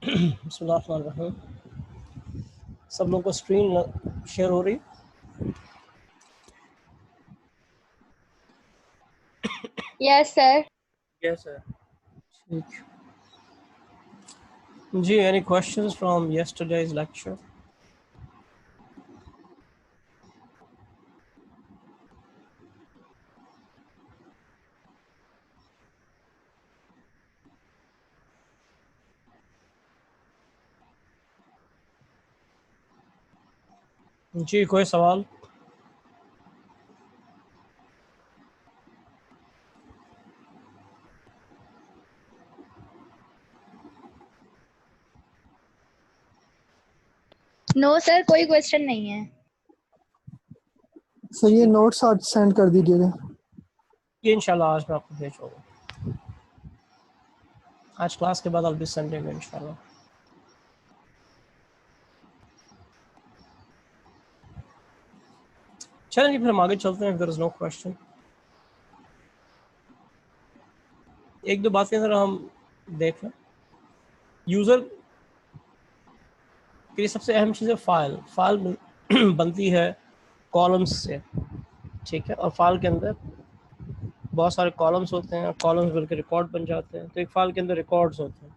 बिस्मिल्लाहिर्रहमानिर्रहीम। सब लोगों को स्क्रीन शेयर हो रही? Yes sir. Yes sir. ठीक जी। Any questions from yesterday's lecture? जी, कोई सवाल? नो सर, कोई क्वेश्चन नहीं है। सर ये नोट्स आज सेंड कर दीजिएगा। ये इंशाल्लाह आज मैं आपको भेजूंगा। आज क्लास के बाद अभी संडे में इंशाल्लाह। चलें जी, फिर हम आगे चलते हैं। There is no question. एक दो बातें ज़रा हम देख लें। यूज़र के लिए सबसे अहम चीज़ है फाइल बनती है कॉलम्स से, ठीक है। और फाइल के अंदर बहुत सारे कॉलम्स होते हैं, कॉलम्स मिलकर रिकॉर्ड बन जाते हैं। तो एक फाइल के अंदर रिकॉर्ड्स होते हैं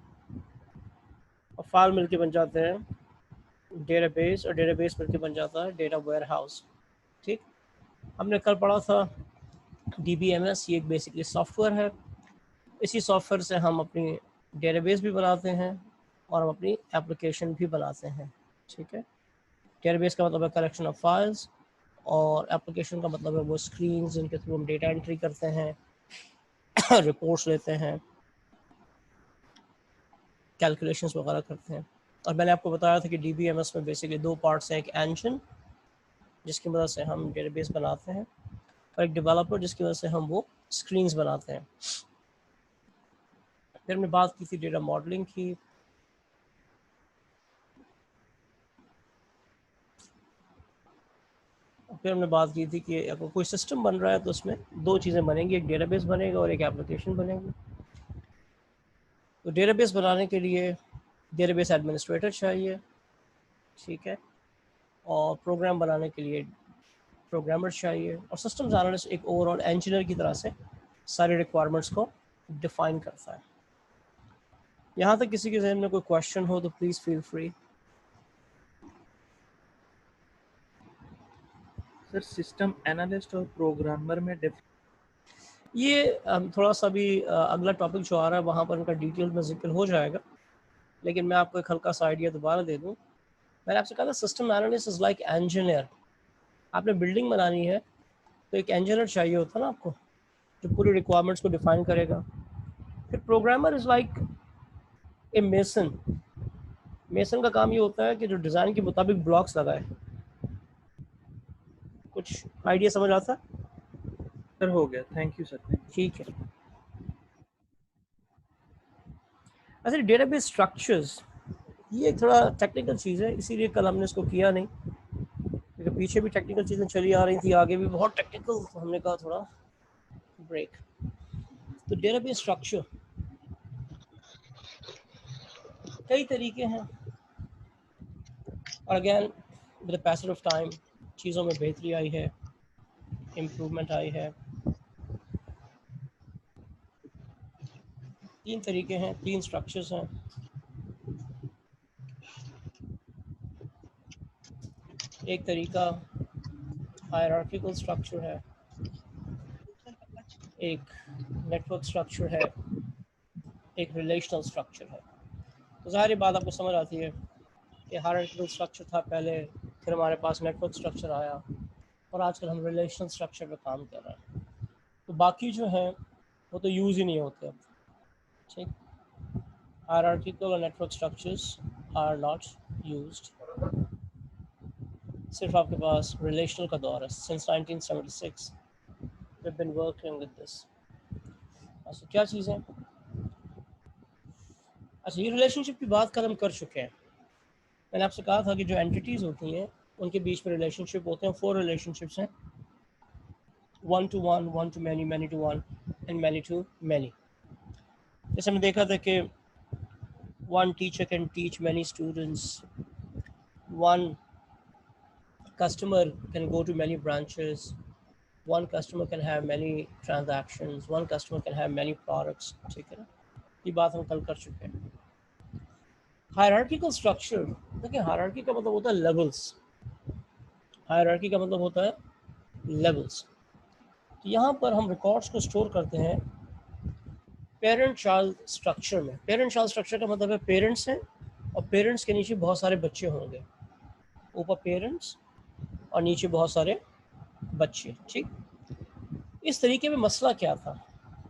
और फाइल मिलके बन जाते हैं डेटाबेस, और डेटाबेस मिलके बन जाता है डेटा वेयरहाउस। ठीक, हमने कल पढ़ा था DBMS। ये एक बेसिकली सॉफ्टवेयर है। इसी सॉफ्टवेयर से हम अपनी डेटाबेस भी बनाते हैं और हम अपनी एप्लीकेशन भी बनाते हैं, ठीक है। डेटाबेस का मतलब है कलेक्शन ऑफ फाइल्स, और एप्लीकेशन का मतलब है वो स्क्रीन जिनके थ्रू हम डेटा एंट्री करते हैं, रिपोर्ट्स लेते हैं, कैलकुलेशंस वगैरह करते हैं। और मैंने आपको बताया था कि DBMS में बेसिकली दो पार्ट्स हैं। एक इंजन जिसकी मदद से हम डेटाबेस बनाते हैं, और एक डेवलपर जिसकी वजह से हम वो स्क्रीन्स बनाते हैं। फिर हमने बात की थी डेटा मॉडलिंग की। फिर हमने बात की थी कि अगर कोई सिस्टम बन रहा है तो उसमें दो चीज़ें बनेंगी, एक डेटाबेस बनेगा और एक एप्लीकेशन बनेगी। तो डेटाबेस बनाने के लिए डेटाबेस एडमिनिस्ट्रेटर चाहिए, ठीक है, और प्रोग्राम बनाने के लिए प्रोग्रामर चाहिए, और सिस्टम्स एनालिस्ट एक ओवरऑल इंजीनियर की तरह से सारी रिक्वायरमेंट्स को डिफाइन करता है। यहाँ तक किसी के जहन में कोई क्वेश्चन हो तो please feel free. Sir system analyst और प्रोग्रामर में ये थोड़ा सा भी अगला टॉपिक जो आ रहा है वहाँ पर उनका डिटेल में जिक्र हो जाएगा, लेकिन मैं आपको एक हल्का सा आइडिया दोबारा दे दूँ। मैंने आपसे कहा था system analyst is like engineer. आपने बिल्डिंग बनानी है तो एक इंजीनियर चाहिए होता है ना आपको, जो पूरी रिक्वायरमेंट्स को डिफाइन करेगा। फिर programmer is like a mason. Mason का काम ये होता है कि जो डिज़ाइन के मुताबिक ब्लॉक्स लगाए। कुछ आइडिया समझ आता है? सर हो गया, थैंक यू सर। ठीक है। अच्छा, डेटाबेस स्ट्रक्चर्स ये एक थोड़ा टेक्निकल चीज़ है, इसीलिए कल हमने इसको किया नहीं, क्योंकि पीछे भी टेक्निकल चीज़ें चली आ रही थी, आगे भी बहुत टेक्निकल, तो हमने कहा थोड़ा ब्रेक। तो डेटाबेस स्ट्रक्चर कई तरीके हैं, और again with the passage of time चीज़ों में बेहतरी आई है, इम्प्रूवमेंट आई है। तीन तरीके हैं, तीन स्ट्रक्चर्स हैं। एक तरीका हायरार्किकल स्ट्रक्चर है, एक नेटवर्क स्ट्रक्चर है, एक रिलेशनल स्ट्रक्चर है। तो ज़ाहिर बात आपको समझ आती है कि हायरार्किकल स्ट्रक्चर था पहले, फिर हमारे पास नेटवर्क स्ट्रक्चर आया, और आजकल हम रिलेशनल स्ट्रक्चर पे काम कर रहे हैं। तो बाकी जो है वो तो यूज़ ही नहीं होते अब, ठीक। हायरार्किकल और network structures are not used. सिर्फ आपके पास रिलेशनल का दौर है। Since 1976 we been working with this. अच्छा, क्या चीज़ें? अच्छा, ये रिलेशनशिप की बात कल हम कर चुके हैं। मैंने आपसे कहा था कि जो एंटिटीज़ होती हैं उनके बीच में रिलेशनशिप होते हैं। 4 रिलेशनशिप्स हैं, 1 to 1, 1 to many, many to 1 and many to many। जैसे हमने देखा था कि one teacher can teach many students, one customer can go to many branches, one customer can have many transactions, one customer can have many products, ठीक है ना, ये बात हम कल कर चुके हैं। हायरार्किकल स्ट्रक्चर, देखिए हायरार्की का मतलब होता है लेवल्स, हायरार्की का मतलब होता है लेवल्स। तो यहाँ पर हम रिकॉर्ड्स को स्टोर करते हैं पेरेंट चाइल्ड स्ट्रक्चर में। पेरेंट चाइल्ड स्ट्रक्चर का मतलब है पेरेंट्स हैं और पेरेंट्स के नीचे बहुत सारे बच्चे होंगे, ऊपर पेरेंट्स और नीचे बहुत सारे बच्चे, ठीक। इस तरीके में मसला क्या था,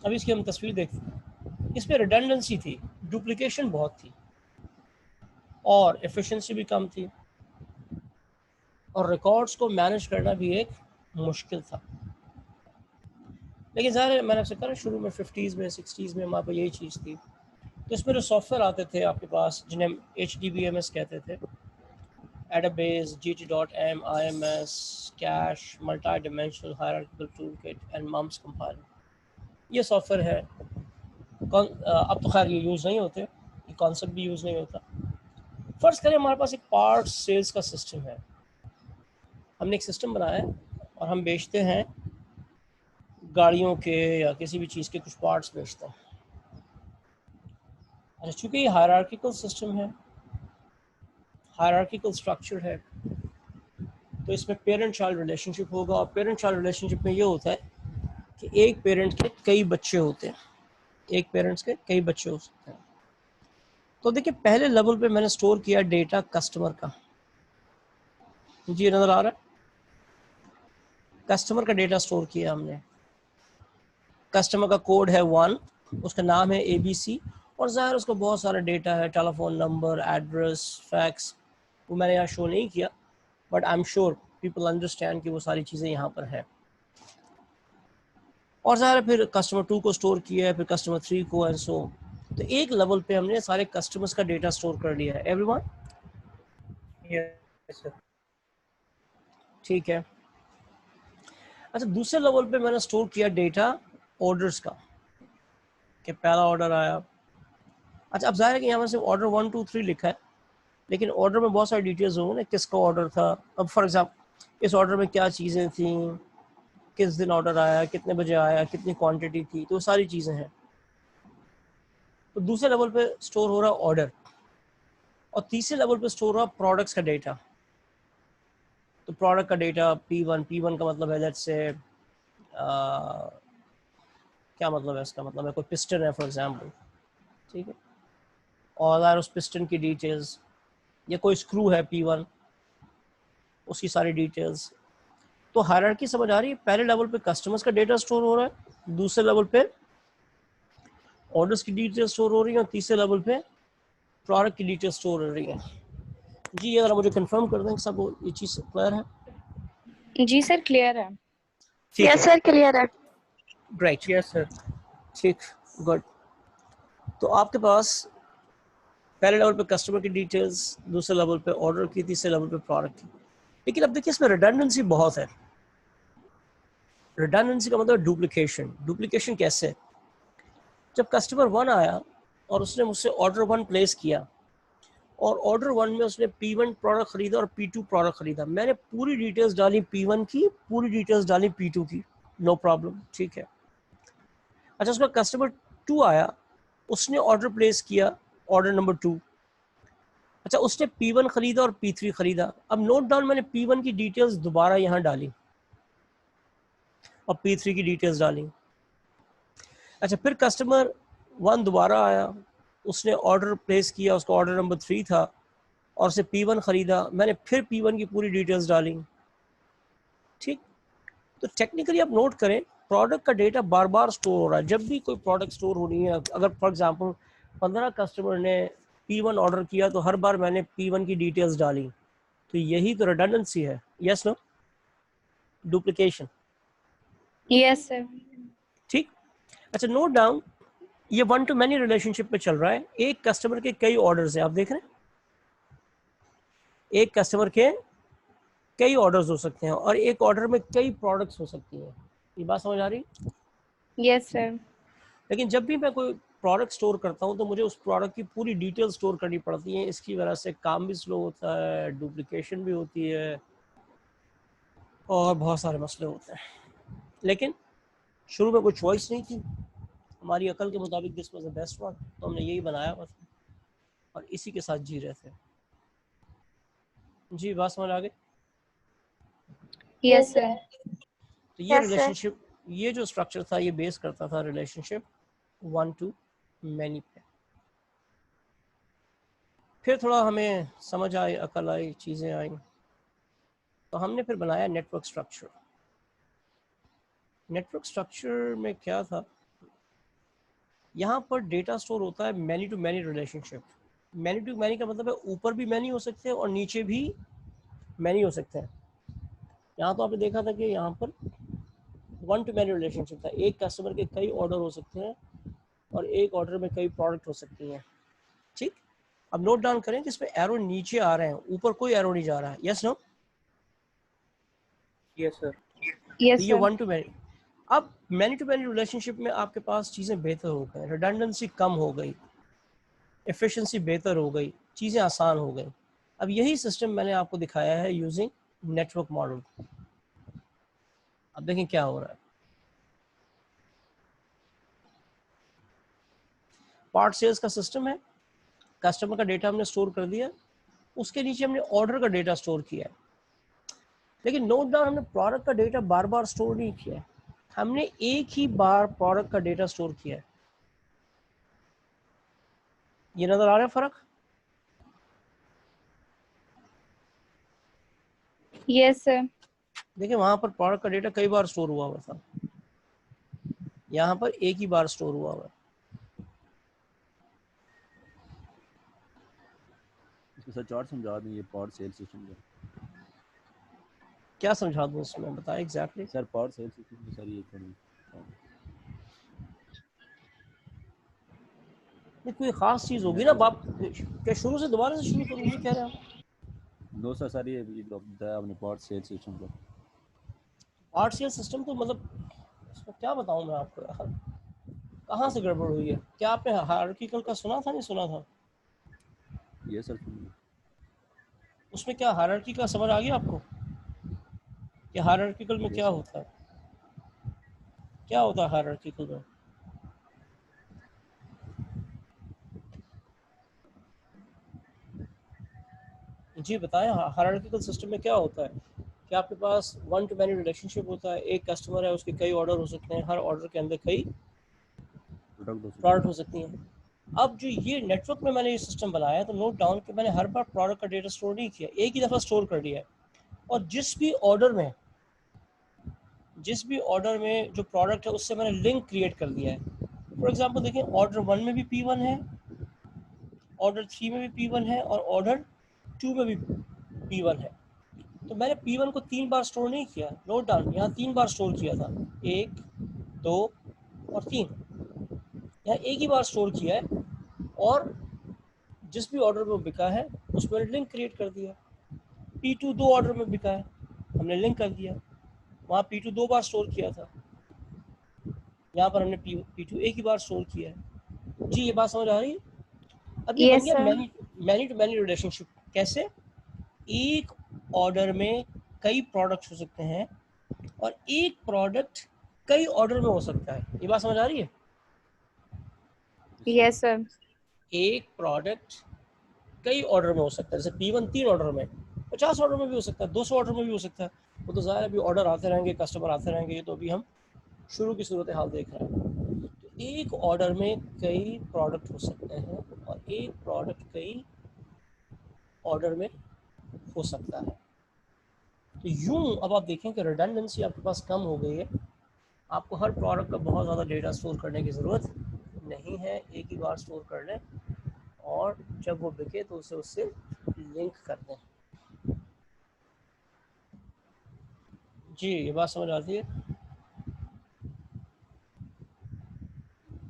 अब इसकी हम तस्वीर देखते हैं। इसमें रिडंडेंसी थी, डुप्लीकेशन बहुत थी और एफिशिएंसी भी कम थी और रिकॉर्ड्स को मैनेज करना भी एक मुश्किल था। लेकिन ज़ाहिर है मैंने आपसे कहा शुरू में 50s में 60s में हमारे पास यही चीज़ थी। तो इसमें जो सॉफ्टवेयर आते थे आपके पास जिन्हें हम HDBMS कहते थे, Adabase, GT.M, IMS, Cache, Multi-Dimensional Hierarchical Toolkit and MUMS Compiler, ये सॉफ्टवेयर है। अब तो खैर ये यूज़ नहीं होते, ये कॉन्सेप्ट भी यूज़ नहीं होता। फ़र्ज़ करें हमारे पास एक पार्ट्स सेल्स का सिस्टम है, हमने एक सिस्टम बनाया है और हम बेचते हैं गाड़ियों के या किसी भी चीज़ के कुछ पार्ट्स बेचते हैं। अच्छा, चूँकि ये हायरार्किकल सिस्टम है, हायरार्किकल स्ट्रक्चर है, तो इसमें पेरेंट चाइल्ड रिलेशनशिप होगा और पेरेंट चाइल्ड रिलेशनशिप में ये होता है कि एक पेरेंट के कई बच्चे होते हैं, एक पेरेंट्स के कई बच्चे हो सकते हैं। तो देखिए पहले लेवल पे मैंने स्टोर किया डेटा कस्टमर का, जी नज़र आ रहा है, कस्टमर का डेटा स्टोर किया हमने। कस्टमर का कोड है 1, उसका नाम है ABC और ज़ाहिर उसका बहुत सारा डेटा है, टेलीफोन नंबर, एड्रेस, फैक्स, वो मैंने यहाँ शो नहीं किया but I am sure people understand कि वो सारी चीज़ें यहाँ पर है। और ज़ाहिर फिर कस्टमर 2 को स्टोर किया है, फिर कस्टमर 3 को एंड सो। तो एक लेवल पे हमने सारे कस्टमर्स का डेटा स्टोर कर लिया है। एवरीवन, यस सर, ठीक है। अच्छा, दूसरे लेवल पे मैंने स्टोर किया डेटा ऑर्डर्स का, कि पहला ऑर्डर आया। अच्छा, अब जाहिर है कि यहाँ पर सिर्फ ऑर्डर 1 2 3 लिखा है, लेकिन ऑर्डर में बहुत सारी डिटेल्स होंगे ना, किसका ऑर्डर था। अब फॉर एग्जाम्पल इस ऑर्डर में क्या चीज़ें थी, किस दिन ऑर्डर आया, कितने बजे आया, कितनी क्वांटिटी थी, तो सारी चीज़ें हैं। तो दूसरे लेवल पे स्टोर हो रहा ऑर्डर और तीसरे लेवल पे स्टोर हो रहा प्रोडक्ट्स का डेटा। तो प्रोडक्ट का डेटा P1 का मतलब है लेट्स से क्या मतलब है इसका, मतलब है कोई पिस्टन है फॉर एग्जांपल, ठीक है, और यार उस पिस्टन की डिटेल्स, या कोई स्क्रू है P1 उसकी सारी डिटेल्स। तो हायरार्की समझ आ रही है, पहले लेवल पे कस्टमर्स का डेटा स्टोर हो रहा है, दूसरे लेवल पे ऑर्डर्स की डिटेल्स स्टोर हो रही है और तीसरे लेवल पे प्रोडक्ट की डिटेल्स स्टोर हो रही है। जी अगर मुझे कंफर्म कर दें सब ये चीज़ क्लियर है? जी सर क्लियर है। ठीक यस है, सर क्लियर है। ग्रेट, यस सर, ठीक, गुड। तो आपके पास पहले लेवल पे कस्टमर की डिटेल्स, दूसरे लेवल पे ऑर्डर की, तीसरे लेवल पे प्रोडक्ट की। लेकिन अब देखिए इसमें रिडंडेंसी बहुत है। रिडंडेंसी का मतलब डुप्लीकेशन। डुप्लीकेशन कैसे? जब कस्टमर 1 आया और उसने मुझसे ऑर्डर 1 प्लेस किया और ऑर्डर 1 में उसने P1 प्रोडक्ट खरीदा और P2 प्रोडक्ट खरीदा, मैंने पूरी डिटेल्स डाली P1 की, पूरी डिटेल्स डाली P2 की, नो प्रॉब्लम, ठीक है। अच्छा, उसका कस्टमर 2 आया, उसने ऑर्डर प्लेस किया, ऑर्डर नंबर 2। अच्छा, उसने P1 खरीदा और P3 खरीदा। अब नोट डाउन, मैंने P1 की डिटेल्स दोबारा यहाँ डाली और P3 की डिटेल्स डाली। अच्छा, फिर कस्टमर 1 दोबारा आया, उसने ऑर्डर प्लेस किया, उसका ऑर्डर नंबर 3 था और उसे P1 ख़रीदा, मैंने फिर P1 की पूरी डिटेल्स डाली, ठीक। तो टेक्निकली आप नोट करें, प्रोडक्ट का डेटा बार बार स्टोर हो रहा है। जब भी कोई प्रोडक्ट स्टोर हो रही है, अगर फॉर एग्जांपल 15 कस्टमर ने P1 ऑर्डर किया तो हर बार मैंने P1 की डिटेल्स डाली, तो यही तो रिडंडेंसी है। Yes no, duplication, yes sir. ठीक। अच्छा, नोट डाउन, ये 1 to many रिलेशनशिप में चल रहा है। एक कस्टमर के कई ऑर्डर्स हैं, आप देख रहे हैं, एक कस्टमर के कई ऑर्डर्स हो सकते हैं और एक ऑर्डर में कई प्रोडक्ट्स हो सकती हैं। ये बात समझ आ रही? Yes sir. लेकिन जब भी मैं कोई प्रोडक्ट स्टोर करता हूँ तो मुझे उस प्रोडक्ट की पूरी डिटेल स्टोर करनी पड़ती है। इसकी वजह से काम भी स्लो होता है, डुप्लीकेशन भी होती है और बहुत सारे मसले होते हैं। लेकिन शुरू में कोई चॉइस नहीं थी, हमारी अकल के मुताबिक this was the best one, तो हमने यही बनाया हुआ था और इसी के साथ जी रहे थे। जी बात समझ आ गई? Yes, sir. तो ये रिलेशनशिप, ये जो स्ट्रक्चर था ये बेस करता था रिलेशनशिप 1 to many पे। फिर थोड़ा हमें समझ आई, अकल आई, चीज़ें आई, तो हमने फिर बनाया नेटवर्क स्ट्रक्चर। नेटवर्क स्ट्रक्चर में क्या था, यहाँ पर डेटा स्टोर होता है many to many relationship. Many to many का मतलब है ऊपर भी मैनी हो सकते हैं और नीचे भी मैनी हो सकते हैं। यहाँ तो आपने देखा था कि यहाँ पर 1 to मैनी रिलेशनशिप था, एक कस्टमर के कई ऑर्डर हो सकते हैं और एक ऑर्डर में कई प्रोडक्ट हो सकती हैं। ठीक, अब नोट डाउन करें कि इसमें एरो नीचे आ रहे हैं, ऊपर कोई एरो नहीं जा रहा है। Yes no? Yes sir. Yes, ये sir. 1 to many. अब मैनी टू मैनी रिलेशनशिप में आपके पास चीज़ें बेहतर हो गई, रिडंडेंसी कम हो गई, एफिशिएंसी बेहतर हो गई, चीज़ें आसान हो गई। अब यही सिस्टम मैंने आपको दिखाया है यूजिंग नेटवर्क मॉडल। अब देखें क्या हो रहा है। पार्ट सेल्स का सिस्टम है, कस्टमर का डेटा हमने स्टोर कर दिया, उसके नीचे हमने ऑर्डर का डेटा स्टोर किया है। लेकिन नोट डाउन, हमने प्रोडक्ट का डेटा बार बार स्टोर नहीं किया है, हमने एक ही बार प्रोडक्ट का डेटा स्टोर किया है। ये नजर आ रहा है फर्क? Yes, sir. देखिए वहां पर प्रोडक्ट का डेटा कई बार स्टोर हुआ हुआ था, यहाँ पर एक ही बार स्टोर हुआ हुआ है। इसके साथ चार्ट समझा दें ये पार्ट सेल सिस्टम का। क्या समझा दूँ इसमें, बताएं exactly. Sir part sale system की सारी ये थोड़ी कोई खास चीज होगी ना बाप, क्या शुरू से दोबारा से शुरू करूँ, ये कह रहे हैं? नो सर, सारी ये बताया आपने पार्ट सेल सिस्टम का। आरसीएल सिस्टम तो मतलब इसमें क्या बताऊं मैं आपको यार, कहाँ से गड़बड़ हुई है? क्या आपने हायरार्किकल का सुना था, नहीं सुना था? ये सर सुनिए। उसमें क्या हायरार्की का समझ आ गया आपको कि हायरार्किकल में Yes, क्या sir. होता है? क्या होता है हायरार्किकल में? जी बताएं, हायरार्किकल सिस्टम में क्या होता है? कि आपके पास 1 to मैनी रिलेशनशिप होता है, एक कस्टमर है, उसके कई ऑर्डर हो सकते हैं, हर ऑर्डर के अंदर कई प्रोडक्ट हो सकती हैं। अब जो ये नेटवर्क में मैंने ये सिस्टम बनाया तो नोट डाउन कि मैंने हर बार प्रोडक्ट का डेटा स्टोर नहीं किया, एक ही दफ़ा स्टोर कर दिया है। और जिस भी ऑर्डर में जो प्रोडक्ट है उससे मैंने लिंक क्रिएट कर दिया है। फॉर एग्जांपल देखिए, ऑर्डर 1 में भी P1 है, ऑर्डर 3 में भी P1 है और ऑर्डर 2 में भी P1 है। तो मैंने P1 को 3 बार स्टोर नहीं किया, नोट डाउन, यहाँ 3 बार स्टोर किया था, 1 2 और 3, यहाँ एक ही बार स्टोर किया है। और जिस भी ऑर्डर में बिका है उस पर लिंक क्रिएट कर दिया। P2 2 ऑर्डर में बिका है, हमने लिंक कर दिया, वहाँ P2 2 बार स्टोर किया था, यहाँ पर हमने P2 एक ही बार स्टोर किया है। जी ये बात समझ आ रही है? अब ये Yes, बन गया sir. Many to many relationship. कैसे? एक ऑर्डर में कई प्रोडक्ट हो सकते हैं और एक प्रोडक्ट कई ऑर्डर में हो सकता है। ये बात समझ आ रही है? Yes, sir. एक प्रोडक्ट कई ऑर्डर में हो सकता है, जैसे P1 3 ऑर्डर में, 50 ऑर्डर में भी हो सकता है, 200 ऑर्डर में भी हो सकता है। वो तो ज़ाहिर है अभी ऑर्डर आते रहेंगे, कस्टमर आते रहेंगे, ये तो अभी हम शुरू की सूरत हाल देख रहे हैं। तो एक ऑर्डर में कई प्रोडक्ट हो सकते हैं और एक प्रोडक्ट कई ऑर्डर में हो सकता है। तो यूं अब आप देखें कि रिडंडेंसी आपके पास कम हो गई है, आपको हर प्रोडक्ट का बहुत ज़्यादा डेटा स्टोर करने की ज़रूरत नहीं है, एक ही बार स्टोर कर लें और जब वो बिके तो उसे उससे लिंक कर दें। जी ये बात समझ आती है?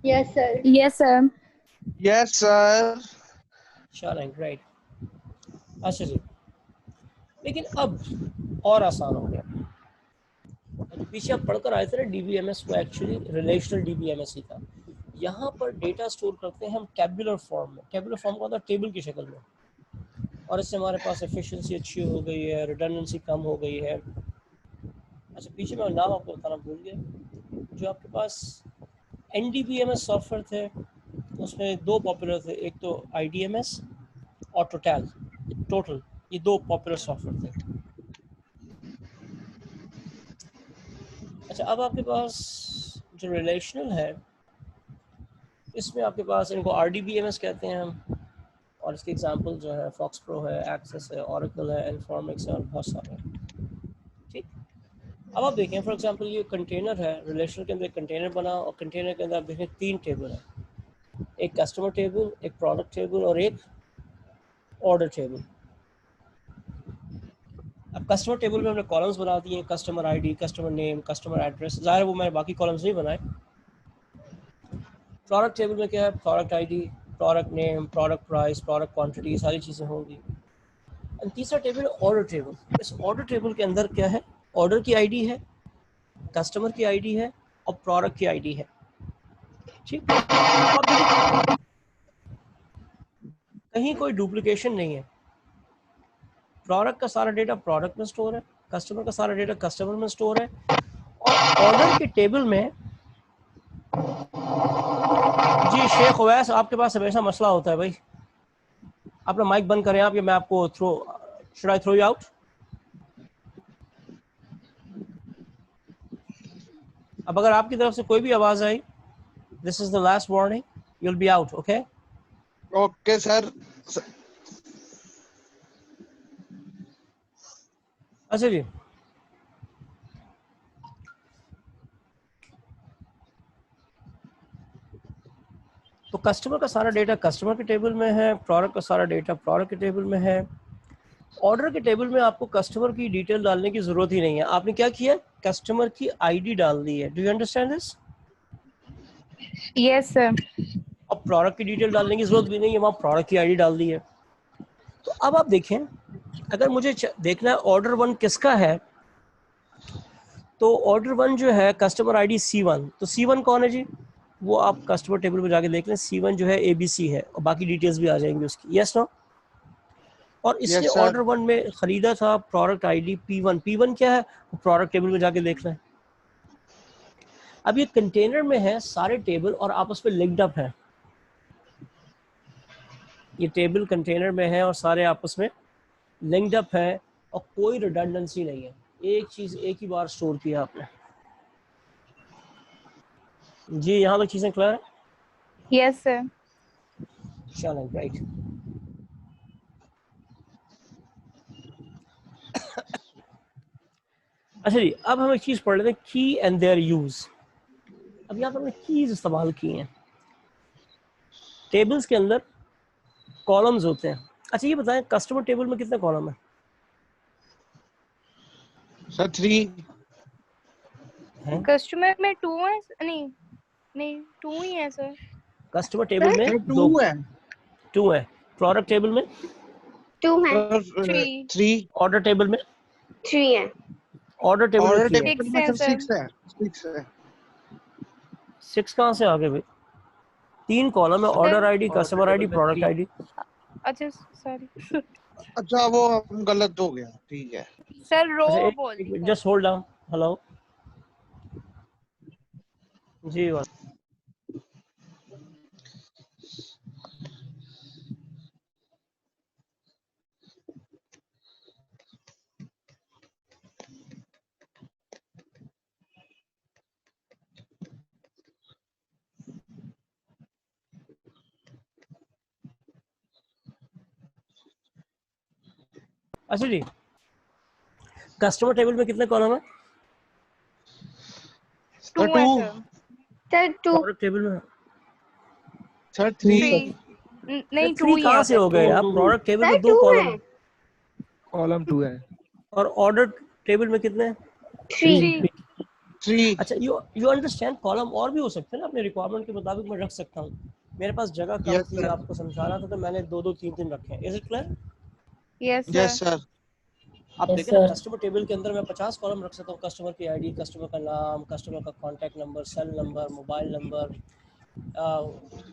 Yes, sir. Yes, sir. Yes, sir. शाबाश, ग्रेट। अच्छा जी, लेकिन अब और आसान हो गया। जो पीछे आप पढ़कर आए थे ना DBMS, वो एक्चुअली रिलेशनल DBMS ही था। यहाँ पर डेटा स्टोर करते हैं हम टेबुलर फॉर्म में। टेबुलर फॉर्म का मतलब टेबल की शक्ल में, और इससे हमारे पास एफिशिएंसी अच्छी हो गई है, रिडंडेंसी कम हो गई है। अच्छा, पीछे मैं नाम आपको बताना भूल गया। जो आपके पास NDBMS सॉफ्टवेयर थे उसमें दो पॉपुलर थे, एक तो IDMS और टोटल, ये दो पॉपुलर सॉफ्टवेयर थे। अच्छा, अब आपके पास जो रिलेशनल है इसमें आपके पास इनको RDBMS कहते हैं हम, और इसके एग्जांपल जो है फॉक्स प्रो है, एक्सेस है, ओरेकल है, इन्फॉर्मिक्स है और बहुत सारे हैं। ठीक, अब आप देखें फॉर एग्जांपल ये कंटेनर है, रिलेशनल के अंदर एक कंटेनर बना और कंटेनर के अंदर आप देखें 3 टेबल है, एक कस्टमर टेबल, एक प्रोडक्ट टेबल और एक ऑर्डर टेबल। अब कस्टमर टेबल में हमने कॉलम्स बना दिए, customer ID, customer name, customer address, ज़ाहिर वो मैंने बाकी कॉलम्स नहीं बनाए। प्रोडक्ट टेबल में क्या है, product ID, product name, product price, product quantity, सारी चीज़ें होंगी। और तीसरा टेबल है ऑर्डर टेबल। इस ऑर्डर टेबल के अंदर क्या है, ऑर्डर की आईडी है, कस्टमर की आईडी है और प्रोडक्ट की आईडी है। ठीक, अब कहीं कोई डुप्लीकेशन नहीं है। प्रोडक्ट का सारा डेटा प्रोडक्ट में स्टोर है, कस्टमर का सारा डेटा कस्टमर में स्टोर है, और ऑर्डर के टेबल में जी शेख उवैस आपके पास हमेशा मसला होता है भाई, अपना माइक बंद करें आप, या मैं आपको should I throw you out? अब अगर आपकी तरफ से कोई भी आवाज आई, this is the last warning, you will be out. Okay okay sir. अच्छा जी, तो कस्टमर का सारा डेटा कस्टमर के टेबल में है, प्रोडक्ट का सारा डेटा प्रोडक्ट के टेबल में है। ऑर्डर के टेबल में आपको कस्टमर की डिटेल डालने की जरूरत ही नहीं है। आपने क्या किया, कस्टमर की आईडी डाल दी है। Do you understand this? Yes sir. अब प्रोडक्ट की डिटेल डालने की जरूरत भी नहीं है, वहाँ प्रोडक्ट की आईडी डाल दी है। तो अब आप देखें, अगर मुझे देखना है ऑर्डर 1 किसका है, तो ऑर्डर 1 जो है कस्टमर आईडी C1, तो C1 कौन है जी, वो आप कस्टमर टेबल में जाके देख लें। C1 जो है ABC है और बाकी डिटेल्स भी आ जाएंगी उसकी। Yes no? और इसने Yes, sir. ऑर्डर 1 में खरीदा था प्रोडक्ट आईडी P1। P1 क्या है, वो प्रोडक्ट टेबल में जाके देख लें। अब ये कंटेनर में है सारे टेबल और आपस में लिंक्ड अप है। ये टेबल कंटेनर में है और सारे आपस में लिंक्ड अप है और कोई रिडंडेंसी नहीं है। एक चीज एक ही बार स्टोर किया आपने। जी यहाँ तक चीजें क्लियर है? Yes sir. चलो राइट। अच्छा जी, अब हम एक चीज पढ़ लेते हैं, की एंड देयर यूज। अब यहाँ पर हमने कीज इस्तेमाल की हैं। टेबल्स के अंदर कॉलम्स होते हैं। अच्छा ये बताएं, कस्टमर टेबल में कितने कॉलम है? सर 3। कस्टमर में 2 है, नहीं 2 ही है सर। कस्टमर टेबल में 2 है। 2 है। प्रोडक्ट टेबल में 2 है। 3। ऑर्डर टेबल में 3 है। ऑर्डर टेबल में 3 है। 6 है सर। 6 है। 6 कहाँ से आ गए भाई? 3 कॉलम है, order ID, customer ID, product ID. अच्छा सॉरी अच्छा वो गलत हो गया, ठीक है सर, रो बोल दी। Just hold down. हेलो जी बात। अच्छा जी, कस्टमर टेबल में कितने कॉलम है? टू है सर। सर 2। प्रोडक्ट टेबल में सर 3। 3 नहीं 2 3 ही कहाँ है से हो गए? आप प्रोडक्ट टेबल में सर 2 2 कॉलम है। कॉलम 2 है। और ऑर्डर टेबल में कितने हैं? 3। 3। अच्छा यू अंडरस्टैंड, कॉलम और भी हो सकते हैं ना, अपने रिक्वायरमेंट के मुताबिक मैं रख सकता हूँ। मेरे पास जगह कम Yes, थी, sir. आपको समझाना था तो मैंने 2-2 3-3 रखे हैं। Is it clear? Yes yes sir. Sir. आप देखें ना, कस्टमर टेबल के अंदर मैं 50 कॉलम रख सकता हूँ। कस्टमर की आईडी, कस्टमर का नाम, कस्टमर का contact number, cell number, mobile number,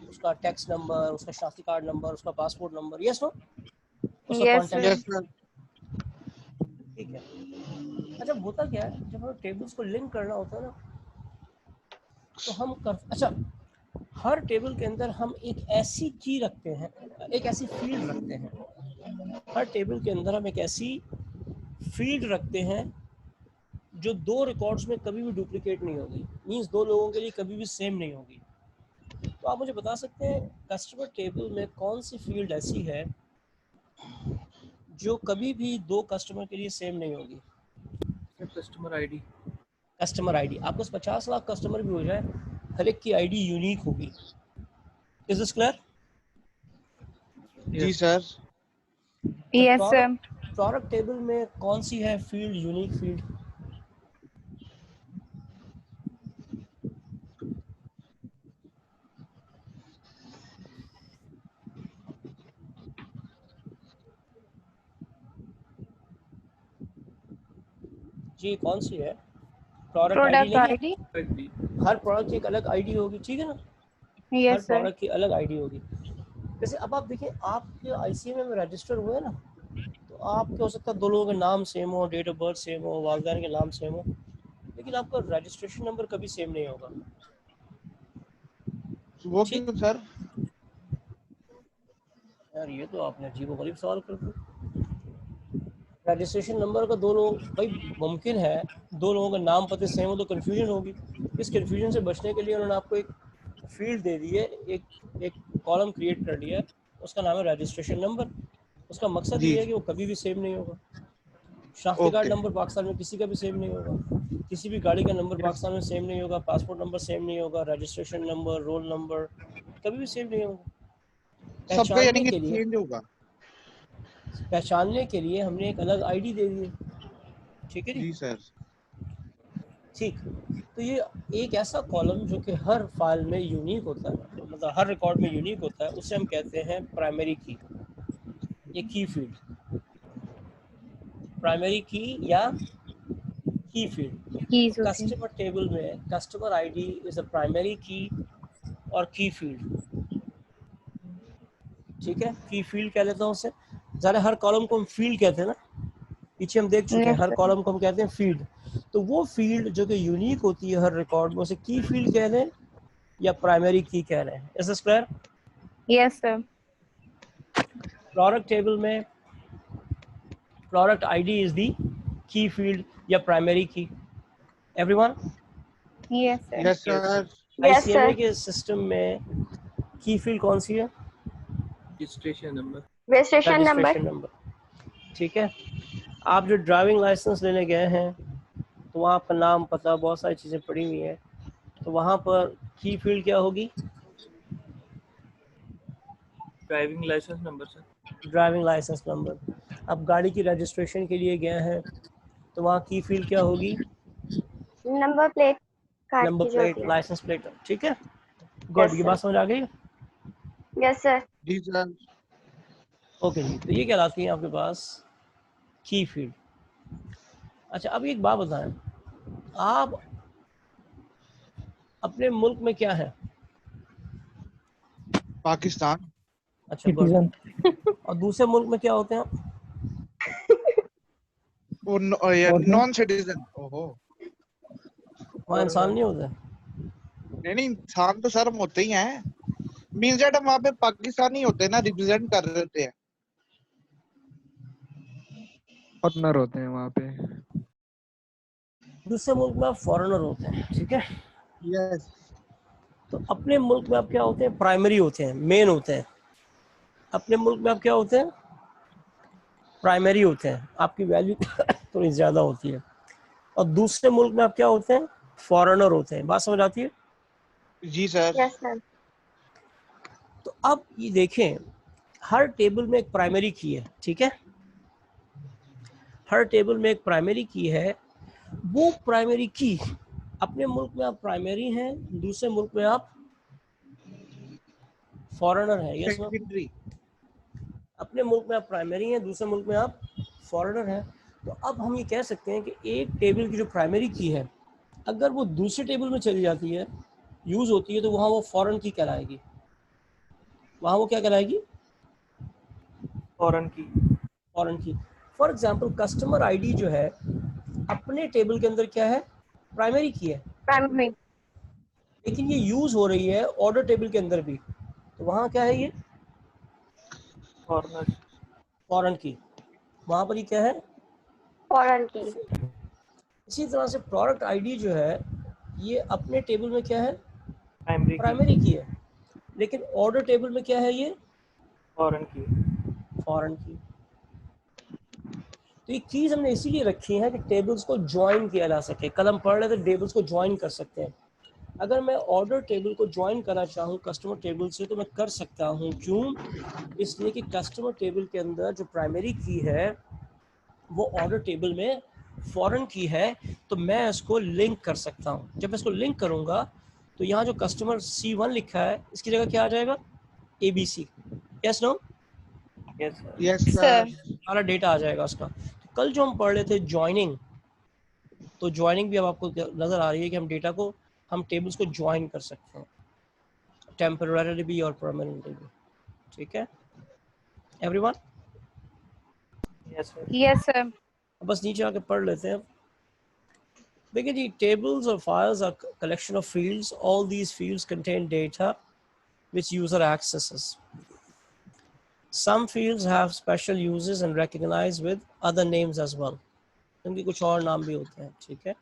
उसका टैक्स नंबर, उसका शनाख्ती कार्ड नंबर, उसका पासपोर्ट नंबर, यस नो, उसका Yes, कॉन्टैक्ट। Yes sir. ठीक है। अच्छा होता क्या है, जब हमें टेबल्स को लिंक करना होता है ना, तो हम कर, अच्छा हर टेबल के अंदर हम एक ऐसी की रखते हैं, एक ऐसी फील्ड रखते हैं, हर टेबल के अंदर हम एक ऐसी फील्ड रखते हैं जो दो रिकॉर्ड्स में कभी भी डुप्लीकेट नहीं होगी, मींस दो लोगों के लिए कभी भी सेम नहीं होगी। तो आप मुझे बता सकते हैं कस्टमर टेबल में कौन सी फील्ड ऐसी है जो कभी भी दो कस्टमर के लिए सेम नहीं होगी? Customer ID. Customer ID. आपके पास 50 लाख कस्टमर भी हो जाए, हर एक की आईडी यूनिक होगी। Is this clear? जी sir. yes, sir. Product table में कौन सी है फील्ड, यूनिक फील्ड? जी कौन सी है? प्रोडक्ट आईडी Product नहीं है? ID. हर प्रोडक्ट की एक अलग आईडी होगी, ठीक है ना? हर Yes, sir. प्रोडक्ट की अलग आईडी होगी। जैसे अब आप देखिए, आपके आईसीएमए में रजिस्टर हुए ना, तो आपके हो सकता है दो लोगों के नाम सेम हो, डेट ऑफ बर्थ सेम हो, वालिदैन के नाम सेम हो, लेकिन आपका रजिस्ट्रेशन नंबर कभी सेम नहीं होगा। वो ठीक। क्यों सर? यार ये तो आपने अजीबोगरीब सवाल कर दिया। रजिस्ट्रेशन नंबर का दो लोग, भाई मुमकिन है दो लोगों का नाम पते सेम हो तो कन्फ्यूजन होगी। इस कन्फ्यूजन से बचने के लिए उन्होंने आपको एक फील्ड दे दी है, एक कॉलम क्रिएट कर लिया है, उसका नाम है रजिस्ट्रेशन नंबर। उसका मकसद जी। ये है कि वो कभी भी सेम नहीं होगा। शनाख्ती कार्ड ओके। नंबर पाकिस्तान में किसी का भी सेम नहीं होगा, किसी भी गाड़ी का नंबर पाकिस्तान में सेम नहीं होगा, पासपोर्ट नंबर सेम नहीं होगा, रजिस्ट्रेशन नंबर, रोल नंबर कभी भी सेम नहीं होगा। सबका यानी पहचानने कि के लिए, चेंज होगा। पहचानने के लिए हमने एक अलग आईडी दे दी है, ठीक है जी जी? सर। ठीक। तो ये एक ऐसा कॉलम जो कि हर फाइल में यूनिक होता है, मतलब हर रिकॉर्ड में यूनिक होता है, उसे हम कहते हैं प्राइमरी की, ये की फील्ड, प्राइमरी की या की फील्ड। Keys होती हैं। कस्टमर टेबल में customer ID is a primary की और की फील्ड, ठीक है? की फील्ड कह लेता हूँ उसे, ज़्यादा हर कॉलम को हम फील्ड कहते हैं ना, पीछे हम देख चुके हैं, Yes, हर sir. कॉलम को हम कहते हैं फील्ड। तो वो फील्ड जो कि यूनिक होती है हर रिकॉर्ड में, उसे की फील्ड कह रहे हैं या प्राइमरी की कह रहे हैं। Is this clear? Yes, sir. Product table में प्रोडक्ट आईडी इज दी की फील्ड या प्राइमरी की। Everyone? Yes, sir. Yes sir. Yes, ICMA sir. के सिस्टम में की फील्ड कौन सी है? Registration number. Registration number. Registration number, ठीक है? आप जो ड्राइविंग लाइसेंस लेने गए हैं तो वहाँ आपका नाम, पता, बहुत सारी चीज़ें पड़ी हुई हैं, तो वहाँ पर की फील्ड क्या होगी? Driving licence number sir. Driving licence number. अब गाड़ी की रजिस्ट्रेशन के लिए गए हैं तो वहाँ की फील्ड क्या होगी? Number plate. कार नंबर की जो प्लेट, होती है। लाइसेंस प्लेट, ठीक है? गुड, ये sir. बात समझ आ गई? Yes, sir. जी सर। ओके जी, तो ये कहलाती है आपके पास की फील्ड। अच्छा अब एक बात बताएं, आप अपने मुल्क में क्या है? पाकिस्तान। अच्छा गुड। और दूसरे मुल्क में क्या होते हैं आप? Non citizen. ओहो। वहाँ इंसान नहीं होते? नहीं इंसान तो सर हम होते ही हैं। मींस दैट हम वहाँ पे पाकिस्तानी होते हैं ना, रिप्रेजेंट कर रहे होते हैं। पार्टनर होते हैं वहाँ पे। दूसरे मुल्क में आप फॉरेनर होते हैं, ठीक है? यस। तो अपने मुल्क में आप क्या होते हैं? प्राइमरी होते हैं, मेन होते हैं। अपने मुल्क में आप क्या होते हैं? प्राइमरी होते हैं, आपकी वैल्यू थोड़ी ज़्यादा होती है। और दूसरे मुल्क में आप क्या होते हैं? फॉरेनर होते हैं। बात समझ आती है? जी सर। Yes, sir. तो अब ये देखें, हर टेबल में एक प्राइमरी की है, ठीक है? हर टेबल में एक प्राइमरी की है। वो प्राइमरी की, अपने मुल्क में आप प्राइमरी हैं, दूसरे मुल्क में आप फॉरेनर हैं, यस नो? सेकेंडरी। अपने मुल्क में आप प्राइमरी हैं, दूसरे मुल्क में आप फॉरेनर हैं। तो अब हम ये कह सकते हैं कि एक टेबल की जो प्राइमरी की है, अगर वो दूसरे टेबल में चली जाती है यूज़ होती है तो वहाँ वो फॉरेन की कहलाएगी, वहाँ वो क्या कहलाएगी, फॉरेन की। फॉरेन की। फॉर एग्जांपल कस्टमर आईडी जो है अपने टेबल के अंदर क्या है, प्राइमरी की है, Primary. लेकिन ये यूज़ हो रही है ऑर्डर टेबल के अंदर भी, तो वहाँ क्या है, ये फॉरेनर। फॉरेन की, वहाँ पर ये क्या है। Foreign key. इसी तरह से प्रोडक्ट आईडी जो है ये अपने टेबल में क्या है, प्राइमरी की। प्राइमरी की है, लेकिन ऑर्डर टेबल में क्या है, ये फॉरेन की। फॉरेन की। तो ये कीज हमने इसीलिए रखी है कि टेबल्स को ज्वाइन किया जा सके, कल हम पढ़ रहे थे टेबल्स को ज्वाइन कर सकते हैं। अगर मैं ऑर्डर टेबल को ज्वाइन करना चाहूँ कस्टमर टेबल से तो मैं कर सकता हूँ, क्यों, इसलिए कि कस्टमर टेबल के अंदर जो प्राइमरी की है वो ऑर्डर टेबल में फॉरेन की है, तो मैं इसको लिंक कर सकता हूँ। जब मैं इसको लिंक करूँगा तो यहाँ जो कस्टमर C1 लिखा है इसकी जगह क्या आ जाएगा, ABC। Yes no, yes sir. Yes sir sir. सारा डेटा आ जाएगा उसका। तो कल जो हम पढ़ रहे थे ज्वाइनिंग, तो ज्वाइनिंग भी अब आपको नज़र आ रही है कि हम डेटा को, हम टेबल्स को ज्वाइन कर सकते हैं, टेम्पररी भी और परमानेंटली भी। ठीक है everyone, yes sir. Yes sir बस नीचे आके पढ़ लेते हैं। देखिए जी, tables or files are collection of fields. All these fields contain data which user accesses. Some fields have special uses and recognized with other names as well. इनके कुछ और नाम भी होते हैं, ठीक है।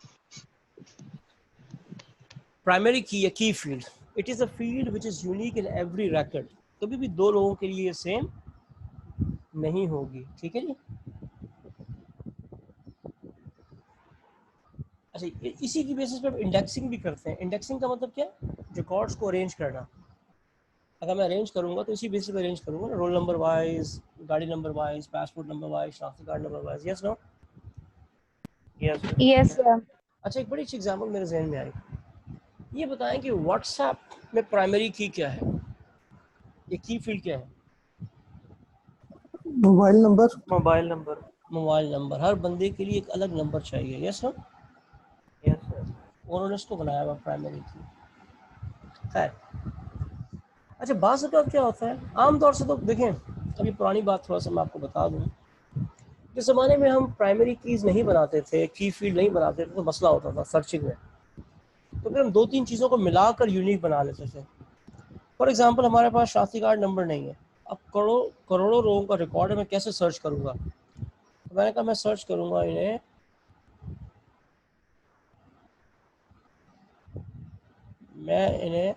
Primary key या key field, it is a field which is unique in every record. कभी भी दो लोगों के लिए सेम नहीं होगी, ठीक है जी। अच्छा, इसी की बेसिस पे इंडेक्सिंग भी करते हैं। इंडेक्सिंग का मतलब क्या है, रिकॉर्ड्स को अरेंज करना। अगर मैं अरेंज करूंगा तो इसी बेसिस पे अरेंज करूंगा ना, रोल नंबर वाइज, गाड़ी number wise, passport number wise, शनाख्ती card number wise. Yes no. Yes sir. Yes sir अच्छा, एक बड़ी अच्छी एग्जांपल मेरे जहन में आई। ये बताएं कि व्हाट्सएप में प्राइमरी की क्या है, ये की फील्ड क्या है। Mobile number. Mobile number. Mobile number, हर बंदे के लिए एक अलग नंबर चाहिए। Yes no, yes sir. उन्होंने इसको बनाया हुआ प्राइमरी की। खैर, अच्छा बात से तो अब क्या होता है, आमतौर से तो देखें, अभी पुरानी बात थोड़ा सा मैं आपको बता दूं। जिस ज़माने में हम प्राइमरी कीज़ नहीं बनाते थे, की फील्ड नहीं बनाते थे, तो मसला होता था सर्चिंग में। तो फिर हम दो तीन चीज़ों को मिलाकर यूनिक बना लेते थे। फॉर एग्जांपल, हमारे पास शनाख्ती कार्ड नंबर नहीं है, अब करोड़ों लोगों का रिकॉर्ड है, मैं कैसे सर्च करूँगा। तो मैंने कहा मैं सर्च करूँगा इन्हें, मैं इन्हें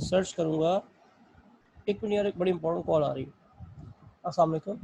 सर्च करूँगा। एक मिनट यार, एक बड़ी इंपॉर्टेंट कॉल आ रही है। अस्सलाम वालेकुम।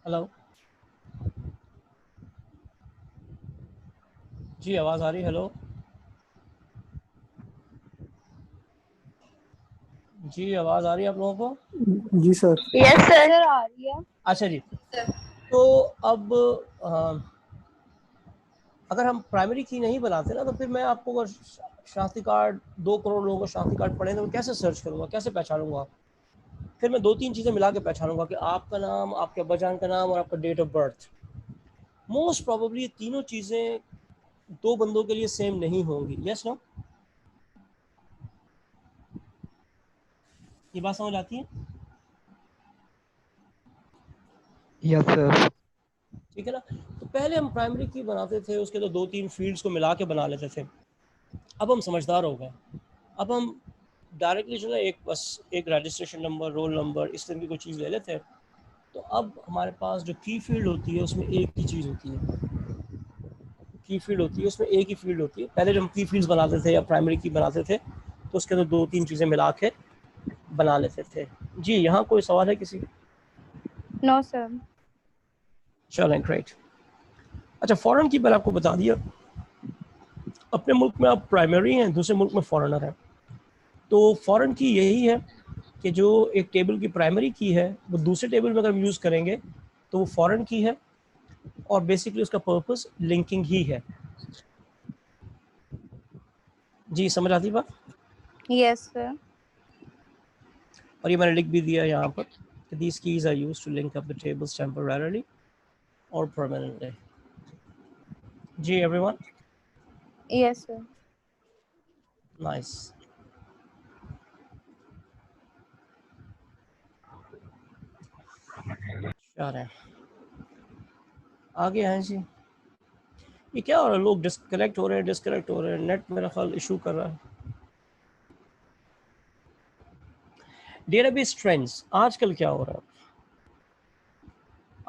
हेलो जी, आवाज़ आ रही है। हेलो जी, आवाज़ आ रही है आप लोगों को। जी सर। Yes, sir. सर आ रही है। अच्छा जी, तो अब अगर हम प्राइमरी की नहीं बनाते ना, तो फिर मैं आपको अगर शनाख्ती कार्ड 2 करोड़ लोगों को शनाख्ती कार्ड पड़े तो मैं कैसे सर्च करूँगा, कैसे पहचानूंगा। फिर मैं 2-3 चीज़ें मिला के पहचानूंगा कि आपका नाम, आपके अब्बाजान का नाम और आपका date of birth. Most probably ये तीनों चीज़ें 2 बंदों के लिए सेम नहीं होंगी। Yes no? ये बात समझ आती है? Yes sir. ठीक है ना? तो पहले हम प्राइमरी की बनाते थे, उसके तो 2-3 फील्ड्स को मिला के बना लेते थे। अब हम समझदार हो गए, अब हम डायरेक्टली जो है एक बस एक रजिस्ट्रेशन नंबर, रोल नंबर, इस तरह की कोई चीज़ ले लेते हैं। तो अब हमारे पास जो की फील्ड होती है उसमें एक ही चीज़ होती है, की फील्ड होती है उसमें एक ही फील्ड होती है। पहले जब हम की फील्ड्स बनाते थे या प्राइमरी की बनाते थे तो उसके अंदर 2-3 चीज़ें मिला के बना लेते थे। जी, यहाँ कोई सवाल है किसी? No sir. चलें, ग्रेट। अच्छा, फॉरेन की मैंने आपको बता दिया। अपने मुल्क में आप प्राइमरी हैं, दूसरे मुल्क में फॉरेनर हैं। तो फॉरेन की यही है कि जो एक टेबल की प्राइमरी की है वो दूसरे टेबल में अगर हम यूज़ करेंगे तो वो फॉरेन की है, और बेसिकली उसका पर्पस लिंकिंग ही है। जी, समझ आती बात? Yes sir. और ये मैंने लिख भी दिया यहाँ पर कि these keys are used to link up the tables temporarily or permanently. जी everyone? Yes sir. Nice. चलें, आगे हैं जी। ये क्या हो रहा है? लोग डिस्कनेक्ट हो रहे हैं, नेट मेरा ख्याल इशू कर रहा है। डेटाबेस ट्रेंड्स आजकल क्या हो रहा है?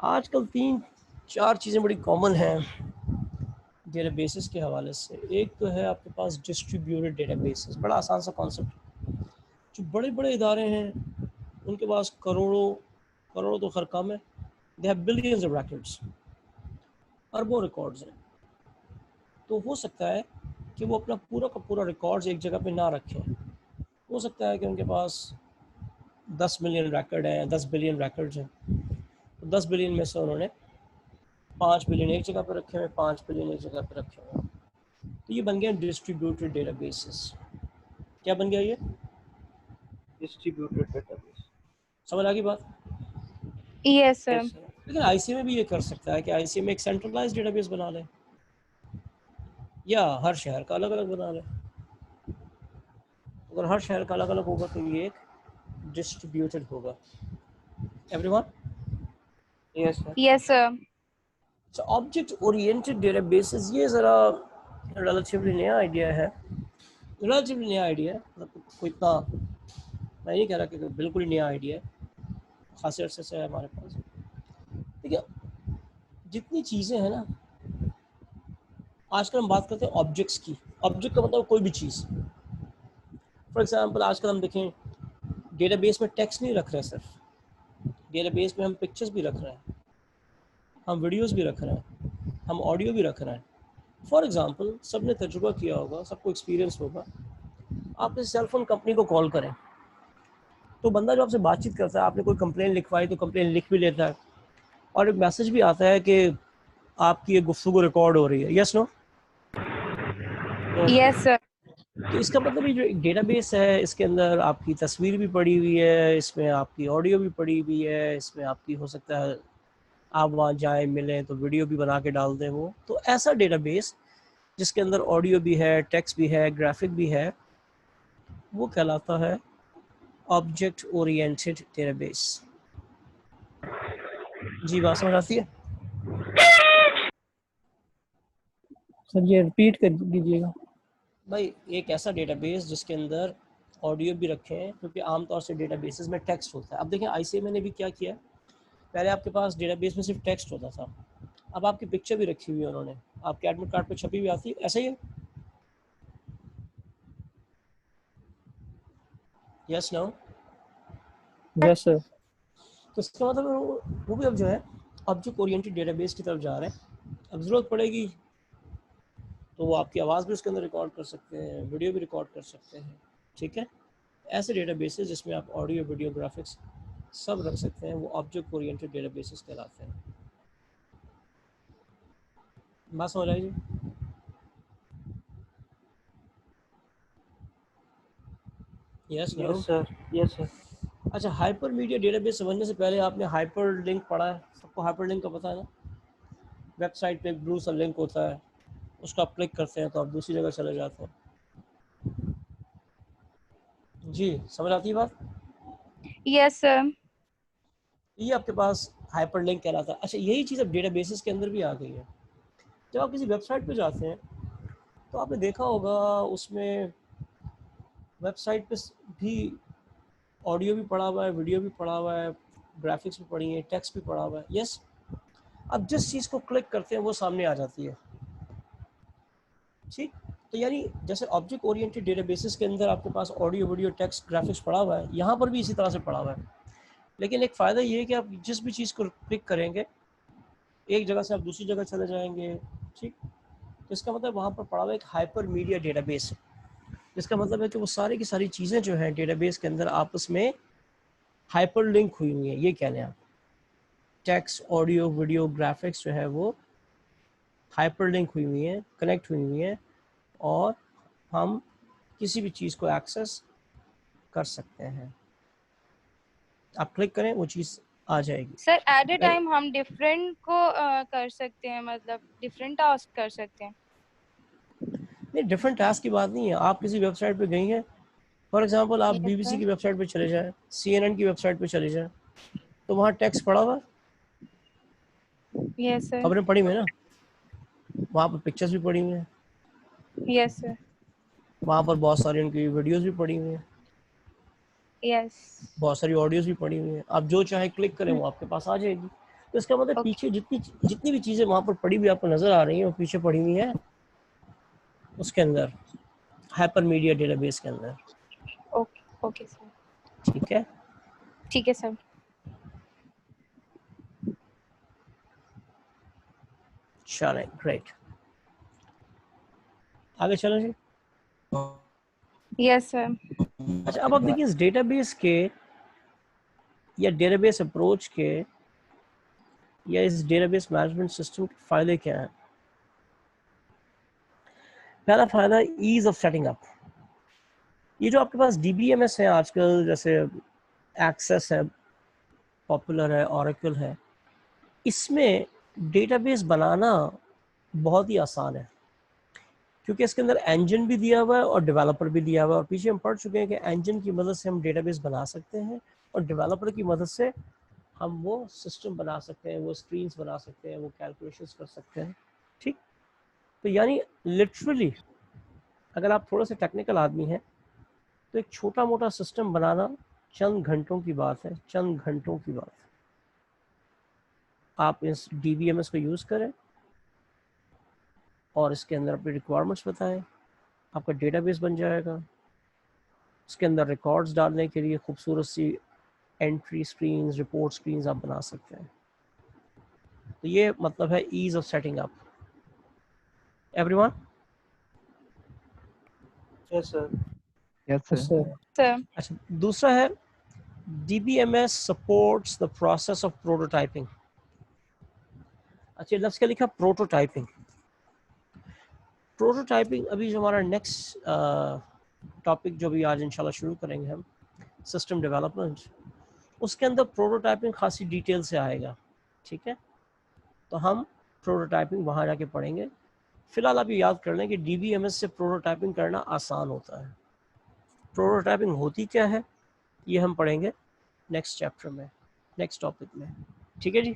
आजकल 3-4 चीज़ें बड़ी कॉमन हैं डेटाबेसेस के हवाले से। एक तो है आपके पास डिस्ट्रीब्यूटेड डेटाबेसेस, बड़ा आसान सा कॉन्सेप्ट। जो बड़े बड़े इदारे हैं उनके पास करोड़ों तो खैर कम है, they have billions of records, अरबों रिकॉर्ड्स हैं। तो हो सकता है कि वो अपना पूरा का पूरा रिकॉर्ड्स एक जगह पे ना रखें। हो सकता है कि उनके पास 10 मिलियन रिकॉर्ड हैं, 10 बिलियन रिकॉर्ड्स हैं। तो 10 बिलियन में से उन्होंने 5 बिलियन एक जगह पर रखे हुए, 5 बिलियन एक जगह पर रखे हुए। तो ये बन गया डिस्ट्रीब्यूटेड डेटाबेसेस। क्या बन गया ये? Distributed database. समझ आ गई बात? Yes sir. लेकिन आईसीए में भी ये कर सकता है कि आईसीए में एक सेंट्रलाइज्ड डेटाबेस बना ले, या हर शहर का अलग अलग बना ले। अगर हर शहर का अलग अलग होगा तो ये एक डिस्ट्रीब्यूटेड होगा। Everyone? Yes sir. Yes sir. So object oriented databases, ये ज़रा रिलेटिवली नया आइडिया है। रिलेटिवली नया आइडिया है, मतलब कोई इतना, मैं नहीं कह रहा कि बिल्कुल नया आइडिया है, खासे अरसे से है हमारे पास। देखिए, जितनी चीज़ें हैं ना, आजकल हम बात करते हैं ऑब्जेक्ट्स की। ऑब्जेक्ट का मतलब कोई भी चीज़। फॉर एग्जांपल आजकल हम देखें डेटाबेस में टेक्स्ट नहीं रख रहे हैं, सिर्फ डेटाबेस में हम पिक्चर्स भी रख रहे हैं, हम वीडियोस भी रख रहे हैं, हम ऑडियो भी रख रहे हैं। फॉर एग्जांपल, सबने तजुर्बा किया होगा, सबको एक्सपीरियंस होगा, आप किसी सेलफोन कंपनी को कॉल करें तो बंदा जो आपसे बातचीत करता है, आपने कोई कंप्लेन लिखवाई तो कंप्लेन लिख भी लेता है, और एक मैसेज भी आता है कि आपकी ये गुफ्तगू रिकॉर्ड हो रही है। Yes no? Yes sir. तो इसका मतलब ये जो एक डेटाबेस है, इसके अंदर आपकी तस्वीर भी पड़ी हुई है, इसमें आपकी ऑडियो भी पड़ी हुई है, इसमें आपकी हो सकता है आप वहाँ जाएँ मिलें तो वीडियो भी बना के डाल दें वो। तो ऐसा डेटाबेस जिसके अंदर ऑडियो भी है, टेक्स्ट भी है, ग्राफिक भी है, वो कहलाता है ऑब्जेक्ट ओरिएंटेड डेटाबेस। जी, बात समझ आती है? सर ये रिपीट कर दीजिएगा। भाई, एक ऐसा डेटाबेस जिसके अंदर ऑडियो भी रखे हैं, क्योंकि आमतौर से डेटाबेसेस में टेक्स्ट होता है। अब देखें आईसीएमए ने भी क्या किया, पहले आपके पास डेटाबेस में सिर्फ टेक्स्ट होता था, अब आपकी पिक्चर भी रखी हुई है उन्होंने, आपके एडमिट कार्ड पे छपी हुई आती है, ऐसा ही है? Yes no? Yes sir. तो इसका मतलब वो भी अब जो है ऑब्जेक्ट ओरिएंटेड डेटाबेस की तरफ जा रहे हैं। अब ज़रूरत पड़ेगी तो वो आपकी आवाज़ भी उसके अंदर रिकॉर्ड कर सकते हैं, वीडियो भी रिकॉर्ड कर सकते हैं। ठीक है? ऐसे डेटाबेसेस जिसमें आप ऑडियो, वीडियो, ग्राफिक्स सब रख सकते हैं, वो ऑब्जेक्ट ओरिएंटेड डेटाबेसेस कहलाते हैं। बात समझ आई जी? Yes no? Yes sir. Yes sir. अच्छा, हाइपर मीडिया डेटाबेस समझने से पहले आपने हाइपर लिंक पढ़ा है? सबको हाइपर लिंक का पता है ना? वेबसाइट पे एक ब्लू सा लिंक होता है, उसको आप क्लिक करते हैं तो आप दूसरी जगह चले जाते हैं। जी, समझ आती है बात? Yes sir. ये आपके पास हाइपर लिंक कहलाता है। अच्छा, यही चीज़ अब डेटाबेसेस के अंदर भी आ गई है। जब आप किसी वेबसाइट पे जाते हैं तो आपने देखा होगा उसमें वेबसाइट पे भी ऑडियो भी पड़ा हुआ है, वीडियो भी पड़ा हुआ है, ग्राफिक्स भी पड़ी है, टेक्स्ट भी पड़ा हुआ है। यस, अब जिस चीज़ को क्लिक करते हैं वो सामने आ जाती है। ठीक, तो यानी जैसे ऑब्जेक्ट ओरिएंटेड डेटाबेसेस के अंदर आपके पास ऑडियो, वीडियो, टेक्स्ट, ग्राफिक्स पड़ा हुआ है, यहाँ पर भी इसी तरह से पड़ा हुआ है। लेकिन एक फ़ायदा ये है कि आप जिस भी चीज़ को क्लिक करेंगे एक जगह से आप दूसरी जगह चले जाएंगे। ठीक, तो इसका मतलब वहाँ पर पड़ा हुआ एक हाइपर मीडिया डेटाबेस। इसका मतलब है कि वो सारी की सारी चीज़ें जो हैं डेटाबेस के अंदर आपस में हाइपर लिंक हुई हुई हैं। ये कह लें आप, टेक्स्ट, ऑडियो, वीडियो, ग्राफिक्स जो है वो हाइपर लिंक हुई हुई हैं, कनेक्ट हुई हुई हैं, और हम किसी भी चीज़ को एक्सेस कर सकते हैं। आप क्लिक करें वो चीज़ आ जाएगी। सर एट ए टाइम हम डिफरेंट को कर सकते हैं, मतलब डिफरेंट टास्क कर सकते हैं? नहीं, डिफरेंट टास्क की बात नहीं है। आप किसी वेबसाइट पे गई हैं, फॉर एग्जांपल आप यस बीबीसी सर। की वेबसाइट पे चले जाएं, सीएनएन की वेबसाइट पे चले जाएं, तो वहाँ टेक्स्ट पड़ा हुआ है, यस सर। खबरें पड़ी हुई हैं ना, वहाँ पर पिक्चर्स भी पड़ी हुई हैं, यस सर। वहाँ पर बहुत सारी उनकी वीडियोस भी पड़ी हुई हैं, यस। बहुत सारी ऑडियोज भी पड़ी हुई हैं। आप जो चाहे क्लिक करें वो आपके पास आ जाएगी। तो इसका मतलब ओके। पीछे जितनी भी चीज़ें वहाँ पर पड़ी हुई आपको नज़र आ रही हैं वो पीछे पड़ी हुई हैं उसके अंदर, हाइपर मीडिया डेटाबेस के अंदर। Okay okay sir. ठीक है, ठीक है सर। चलें, ग्रेट, आगे चलें जी। Yes sir. अच्छा, अब आप देखिए इस डेटाबेस के या डेटाबेस अप्रोच के या इस डेटाबेस मैनेजमेंट सिस्टम के फ़ायदे क्या हैं? पहला फ़ायदा, ईज़ ऑफ सेटिंग अप। ये जो आपके पास DBMS है आजकल, जैसे एक्सेस है, पॉपुलर है, ओरेकल है, इसमें डेटाबेस बनाना बहुत ही आसान है, क्योंकि इसके अंदर इंजन भी दिया हुआ है और डेवलपर भी दिया हुआ है। और पीछे हम पढ़ चुके हैं कि इंजन की मदद से हम डेटाबेस बना सकते हैं और डेवलपर की मदद से हम वो सिस्टम बना सकते हैं, वो स्क्रीन्स बना सकते हैं, वो कैलकुलेशंस कर सकते हैं। ठीक, तो यानी लिटरली अगर आप थोड़ा सा टेक्निकल आदमी हैं तो एक छोटा मोटा सिस्टम बनाना चंद घंटों की बात है, चंद घंटों की बात है। आप इस DBMS को यूज़ करें और इसके अंदर अपनी रिक्वायरमेंट्स बताएं, आपका डेटाबेस बन जाएगा। उसके अंदर रिकॉर्ड्स डालने के लिए खूबसूरत सी एंट्री स्क्रीन्स, रिपोर्ट स्क्रीन्स आप बना सकते हैं। तो ये मतलब है ease of setting up. Everyone? Yes, sir. Yes, sir. Sir. अच्छा, दूसरा है DBMS supports the process of prototyping। अच्छा, लफ्ज़ क्या लिखा? प्रोटोटाइपिंग। प्रोटोटाइपिंग अभी जो हमारा नेक्स्ट टॉपिक जो भी आज इंशाल्लाह शुरू करेंगे हम, सिस्टम डेवलपमेंट, उसके अंदर प्रोटोटाइपिंग खासी डिटेल से आएगा। ठीक है, तो हम प्रोटोटाइपिंग वहाँ जाके पढ़ेंगे। फ़िलहाल आप ये याद कर लें कि DBMS से प्रोटोटाइपिंग करना आसान होता है। प्रोटोटाइपिंग होती क्या है ये हम पढ़ेंगे नेक्स्ट चैप्टर में, नेक्स्ट टॉपिक में। ठीक है जी।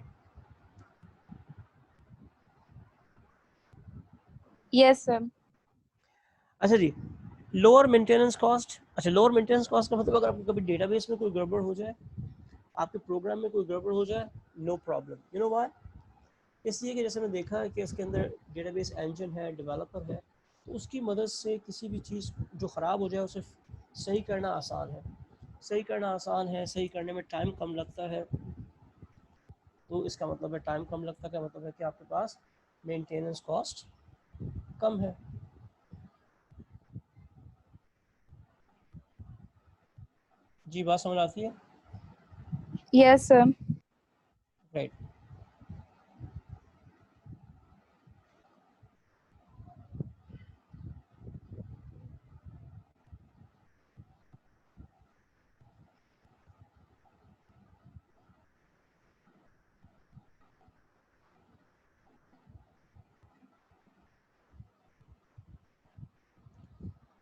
Yes sir. अच्छा जी, लोअर मेंटेनेंस कॉस्ट। अच्छा, लोअर मेंटेनेंस कॉस्ट का मतलब अगर आपको कभी डेटाबेस में कोई गड़बड़ हो जाए, आपके प्रोग्राम में कोई गड़बड़ हो जाए, no problem. You know why? इसलिए कि जैसे मैंने देखा है कि इसके अंदर डेटाबेस इंजन है, डेवलपर है, तो उसकी मदद से किसी भी चीज़ जो ख़राब हो जाए उसे सही करना आसान है। सही करना आसान है, सही करने में टाइम कम लगता है। तो इसका मतलब है टाइम कम लगता है, का मतलब है कि आपके पास मेंटेनेंस कॉस्ट कम है। जी, बात समझ आती है? Yes sir. राइट।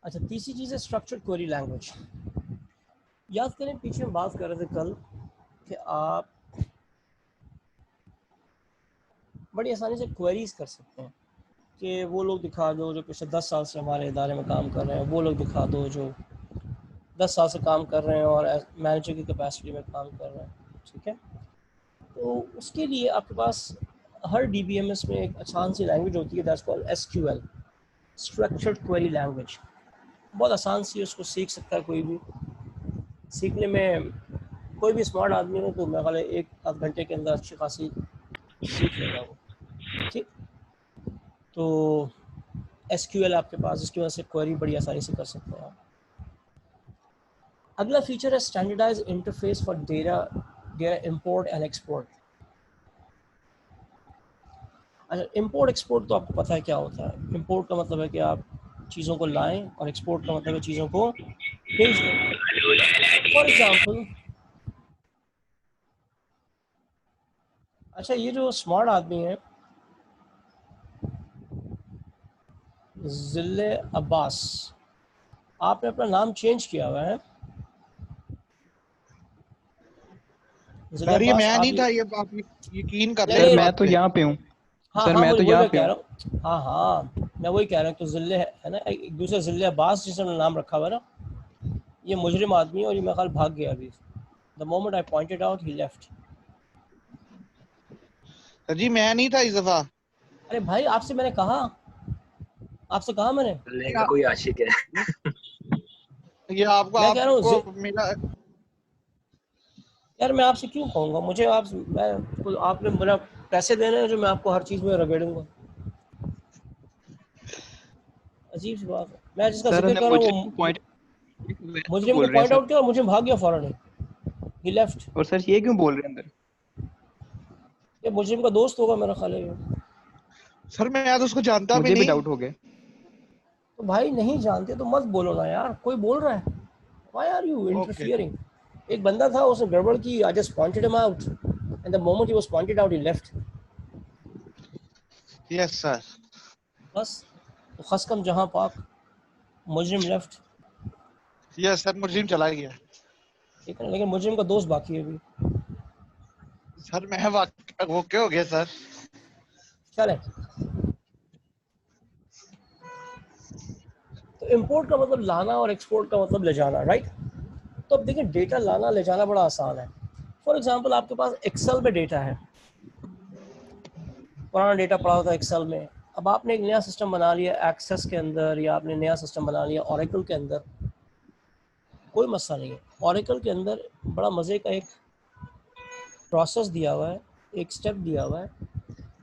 अच्छा, तीसरी चीज़ है स्ट्रक्चर्ड क्वेरी लैंग्वेज। याद करें पीछे हम बात कर रहे थे कल कि आप बड़ी आसानी से क्वेरीज कर सकते हैं कि वो लोग दिखा दो जो पिछले 10 साल से हमारे इदारे में काम कर रहे हैं, वो लोग दिखा दो जो 10 साल से काम कर रहे हैं और मैनेजर की कैपेसिटी में काम कर रहे हैं, ठीक है। तो उसके लिए आपके पास हर DBMS में एक आसान सी लैंग्वेज होती है, that's called SQL, structured query language. बहुत आसान सी है, उसको सीख सकता है कोई भी। सीखने में कोई भी स्मार्ट आदमी हो तो मेरे ख्याल है 1-8 घंटे के अंदर अच्छी खासी सीख लेगा वो, ठीक। तो SQL आपके पास, इसकी वजह से क्वेरी बड़ी आसानी से कर सकते हैं आप। अगला फीचर है standardize interface for data import and export. अच्छा, इंपोर्ट एक्सपोर्ट तो आपको पता है क्या होता है। इंपोर्ट का मतलब है कि आप चीज़ों को लाएं और एक्सपोर्ट का मतलब है चीज़ों को भेज दें। फॉर एग्जांपल, अच्छा ये जो स्मार्ट आदमी है जिले अब्बास, आपने अपना नाम चेंज किया हुआ है। जिले सर ये अब्बास, मैं आप नहीं था, ये आप यकीन कर नहीं, लें सर इस मैं बात तो पे। यहाँ पे हूँ। हाँ सर हाँ, मैं तो वही यहाँ मैं पे कह हूँ। रहा हूँ। हाँ हाँ, मैं वही कह रहा हूँ। तो जिले है ना, एक दूसरे जिले अब्बास जिसने नाम रखा हुआ है ना, ये मुजरिम आदमी है और ये मेरे ख्याल भाग गया अभी। The moment I pointed out he left. Sir जी मैं नहीं था इस दफा। अरे भाई, आपसे मैंने कहा, आपसे कहा मैंने, का कोई आशिक है। ये आपको मैं कह रहा हूँ आपको मेरा यार मैं आपसे क्यों कहूँगा, मुझे आप, मैं आपने मेरा पैसे देने हैं जो मैं आपको हर चीज़ में रगड़ूंगा। अजीब सी बात है। मैं जिसका सर जिक्र ने कर रहा मुझे हूँ वो पॉइंट क्यों मुजरिम को बोल रहे हैं पॉइंट सर? आउट किया और मुझे भाग गया फौरन ही लेफ्ट। और सर ये क्यों बोल रहे हैं अंदर? ये मुजरिम का दोस्त होगा मेरा ख्याल है ये। सर मैं तो उसको जानता भी मुझे भी नहीं। डाउट हो गया। तो भाई नहीं जानते तो मत बोलो ना यार, कोई बोल रहा है, why are you okay interfering. एक बंदा था, उसने गड़बड़ की, I just pointed him out and the moment he was pointed out he left. Yes sir. बस, तो खसकम जहां पाक, मुजरिम लेफ्ट, यस सर, मुजरिम चला गया। ठीक है। लेकिन मुजरिम का दोस्त बाकी है अभी। सर मैं ओके हो गया सर। चले, तो इंपोर्ट का मतलब लाना और एक्सपोर्ट का मतलब ले जाना, राइट। तो अब देखिए, डेटा लाना ले जाना बड़ा आसान है। फॉर एग्जांपल, आपके पास एक्सेल में डेटा है, पुराना डेटा पड़ा होता है एक्सेल में। अब आपने एक नया सिस्टम बना लिया एक्सेस के अंदर, या आपने नया सिस्टम बना लिया ओरेकल के अंदर, कोई मसला नहीं है। ओरेकल के अंदर बड़ा मज़े का एक प्रोसेस दिया हुआ है, एक स्टेप दिया हुआ है।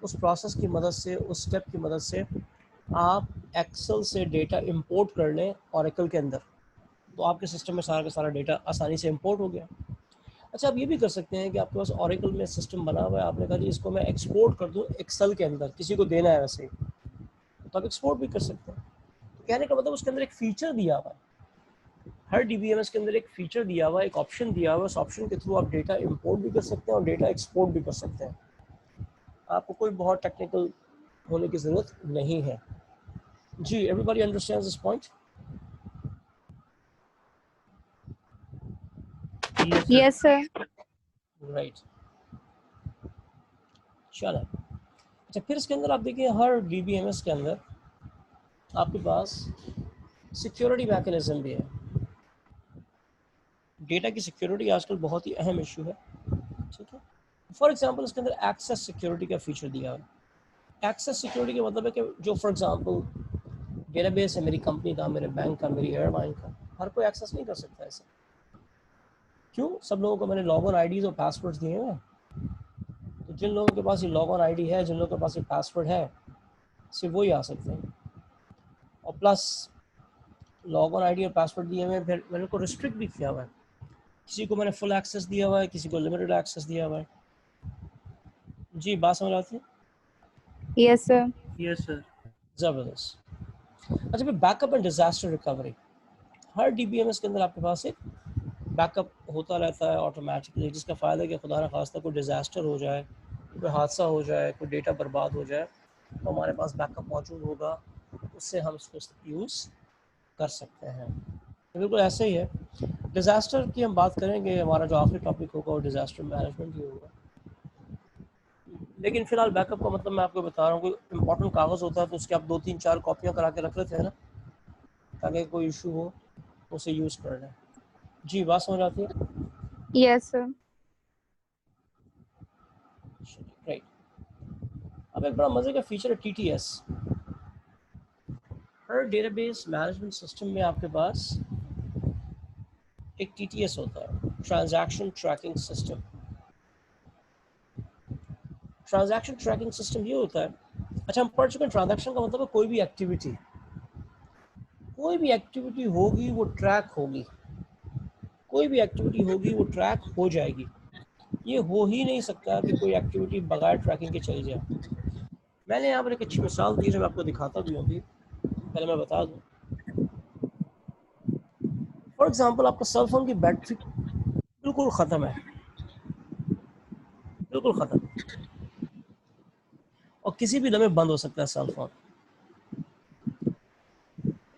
उस प्रोसेस की मदद से, उस स्टेप की मदद से आप एक्सेल से डेटा इंपोर्ट कर लें ओरेकल के अंदर, तो आपके सिस्टम में सारा का सारा डेटा आसानी से इंपोर्ट हो गया। अच्छा, आप ये भी कर सकते हैं कि आपके पास ओरेकल में सिस्टम बना हुआ है, आपने कहा जी इसको मैं एक्सपोर्ट कर दूं एक्सेल के अंदर, किसी को देना है वैसे ही, तो आप एक्सपोर्ट भी कर सकते हैं। तो कहने का मतलब उसके अंदर एक फ़ीचर दिया हुआ है, हर DBMS के अंदर एक फ़ीचर दिया हुआ है, एक ऑप्शन दिया हुआ है। उस ऑप्शन के थ्रू आप डेटा इंपोर्ट भी कर सकते हैं और डेटा एक्सपोर्ट भी कर सकते हैं। आपको कोई बहुत टेक्निकल होने की ज़रूरत नहीं है। जी, everybody understands this point? Yes sir. Right, चलो। अच्छा, फिर इसके अंदर आप देखिए, हर DBMS के अंदर आपके पास सिक्योरिटी मैकेनिज्म भी है। डेटा की सिक्योरिटी आजकल बहुत ही अहम इशू है, ठीक है। फॉर एग्जांपल, इसके अंदर एक्सेस सिक्योरिटी का फीचर दिया है। एक्सेस सिक्योरिटी का मतलब है कि जो फॉर एग्जांपल डेटाबेस है, मेरी कंपनी का, मेरे बैंक का, मेरी एयरलाइन का, हर कोई एक्सेस नहीं कर सकता ऐसे। क्यों? सब लोगों को मैंने लॉग इन आईडीज और पासवर्ड्स दिए हैं, तो जिन लोगों के पास ये लॉग इन आईडी है, जिन लोगों के पास ये पासवर्ड है, सिर्फ वही आ सकते हैं। और प्लस लॉग इन आईडी और पासवर्ड दिए हुए, फिर मैंने को रिस्ट्रिक्ट भी किया हुआ है। किसी को मैंने फुल एक्सेस दिया हुआ है, किसी को लिमिटेड एक्सेस दिया हुआ है। जी, बात समझ आती है? Yes sir. Yes sir. ज़बरदस्त। अच्छा, फिर backup and disaster recovery. Her DBMS के अंदर आपके पास एक बैकअप होता रहता है ऑटोमेटिकली, जिसका फ़ायदा है कि खुदा न खास्ता कोई डिज़ास्टर हो जाए, कोई हादसा हो जाए, कोई डेटा बर्बाद हो जाए, तो हमारे पास बैकअप मौजूद होगा, उससे हम उसको यूज़ कर सकते हैं। तो बिल्कुल ऐसे ही है। डिज़ास्टर की हम बात करेंगे, हमारा जो आखिरी टॉपिक होगा वो डिज़ास्टर मैनेजमेंट ही होगा। लेकिन फिलहाल बैकअप का मतलब मैं आपको बता रहा हूँ, कोई इंपॉर्टेंट कागज़ होता है तो उसकी आप 2-3-4 कॉपियाँ करा के रख लेते हैं ना, ताकि कोई इशू हो उसे यूज़ कर लें। जी, बात समझ आती है? Yes sir. राइट। अब एक बड़ा मज़े का फीचर है TTS। हर डेटाबेस मैनेजमेंट सिस्टम में आपके पास एक TTS होता है, transaction tracking system. Transaction tracking system ये होता है, अच्छा हम पढ़ चुके हैं ट्रांजैक्शन का मतलब है कोई भी एक्टिविटी होगी वो ट्रैक होगी, कोई भी एक्टिविटी होगी वो ट्रैक हो जाएगी। ये हो ही नहीं सकता कि कोई एक्टिविटी बगैर ट्रैकिंग के चली जाए। मैंने यहाँ पर एक अच्छी मिसाल दी है, मैं आपको दिखाता भी हूँ अभी, पहले मैं बता दूँ। फॉर एग्जाम्पल आपका सेल फोन की बैटरी बिल्कुल ख़त्म है, बिल्कुल ख़त्म, और किसी भी लम्हे बंद हो सकता है सेल फोन,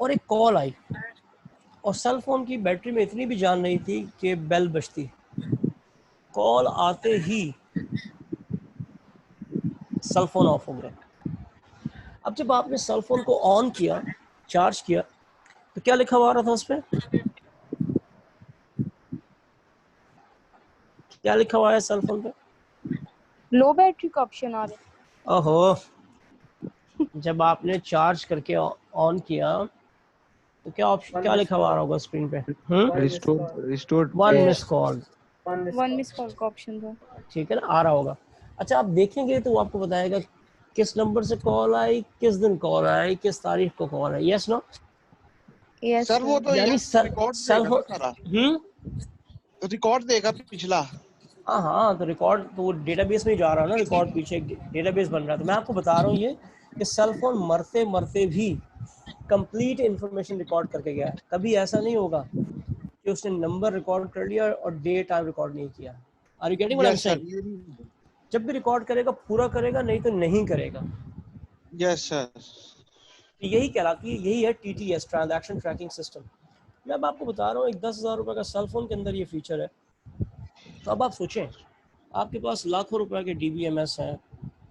और एक कॉल आई और सेल फोन की बैटरी में इतनी भी जान नहीं थी कि बेल बजती, कॉल आते ही सेल फोन ऑफ हो गया। अब जब आपने सेल फोन को ऑन किया, चार्ज किया, तो क्या लिखा हुआ आ रहा था उस पर? क्या लिखा हुआ है सेल फोन पे? लो बैटरी का ऑप्शन आ रहा है। ओहो, जब आपने चार्ज करके ऑन किया तो क्या ऑप्शन, क्या लिखा हुआ होगा स्क्रीन पे? Restored one miss call. One miss call का ऑप्शन था। ठीक है ना, आ रहा होगा। अच्छा, आप देखेंगे तो वो आपको बताएगा किस नंबर से कॉल आई, किस दिन कॉल आई, किस तारीख को कॉल आई। Yes no? यस सर वो तो यानी रिकॉर्ड देगा ना सारा, रिकॉर्ड देगा पिछला। हाँ, तो रिकॉर्ड तो वो डेटाबेस में ही जा रहा है ना, रिकॉर्ड पीछे एक डेटाबेस बन रहा है। तो मैं आपको बता रहा हूँ ये कि सेल फोन मरते मरते भी कंप्लीट इंफॉर्मेशन रिकॉर्ड करके गया है। कभी ऐसा नहीं होगा कि उसने नंबर रिकॉर्ड कर लिया और डे टाइम रिकॉर्ड नहीं किया। Are you getting what I am saying? जब भी रिकॉर्ड करेगा पूरा करेगा, नहीं तो नहीं करेगा। Yes sir. यही कहलाती है, यही है TTS, ट्रांजैक्शन ट्रैकिंग सिस्टम। मैं अब आपको बता रहा हूँ, एक 10,000 रुपये का सेल फोन के अंदर ये फीचर है। तो अब आप सोचें, आपके पास लाखों रुपए के DBMS हैं,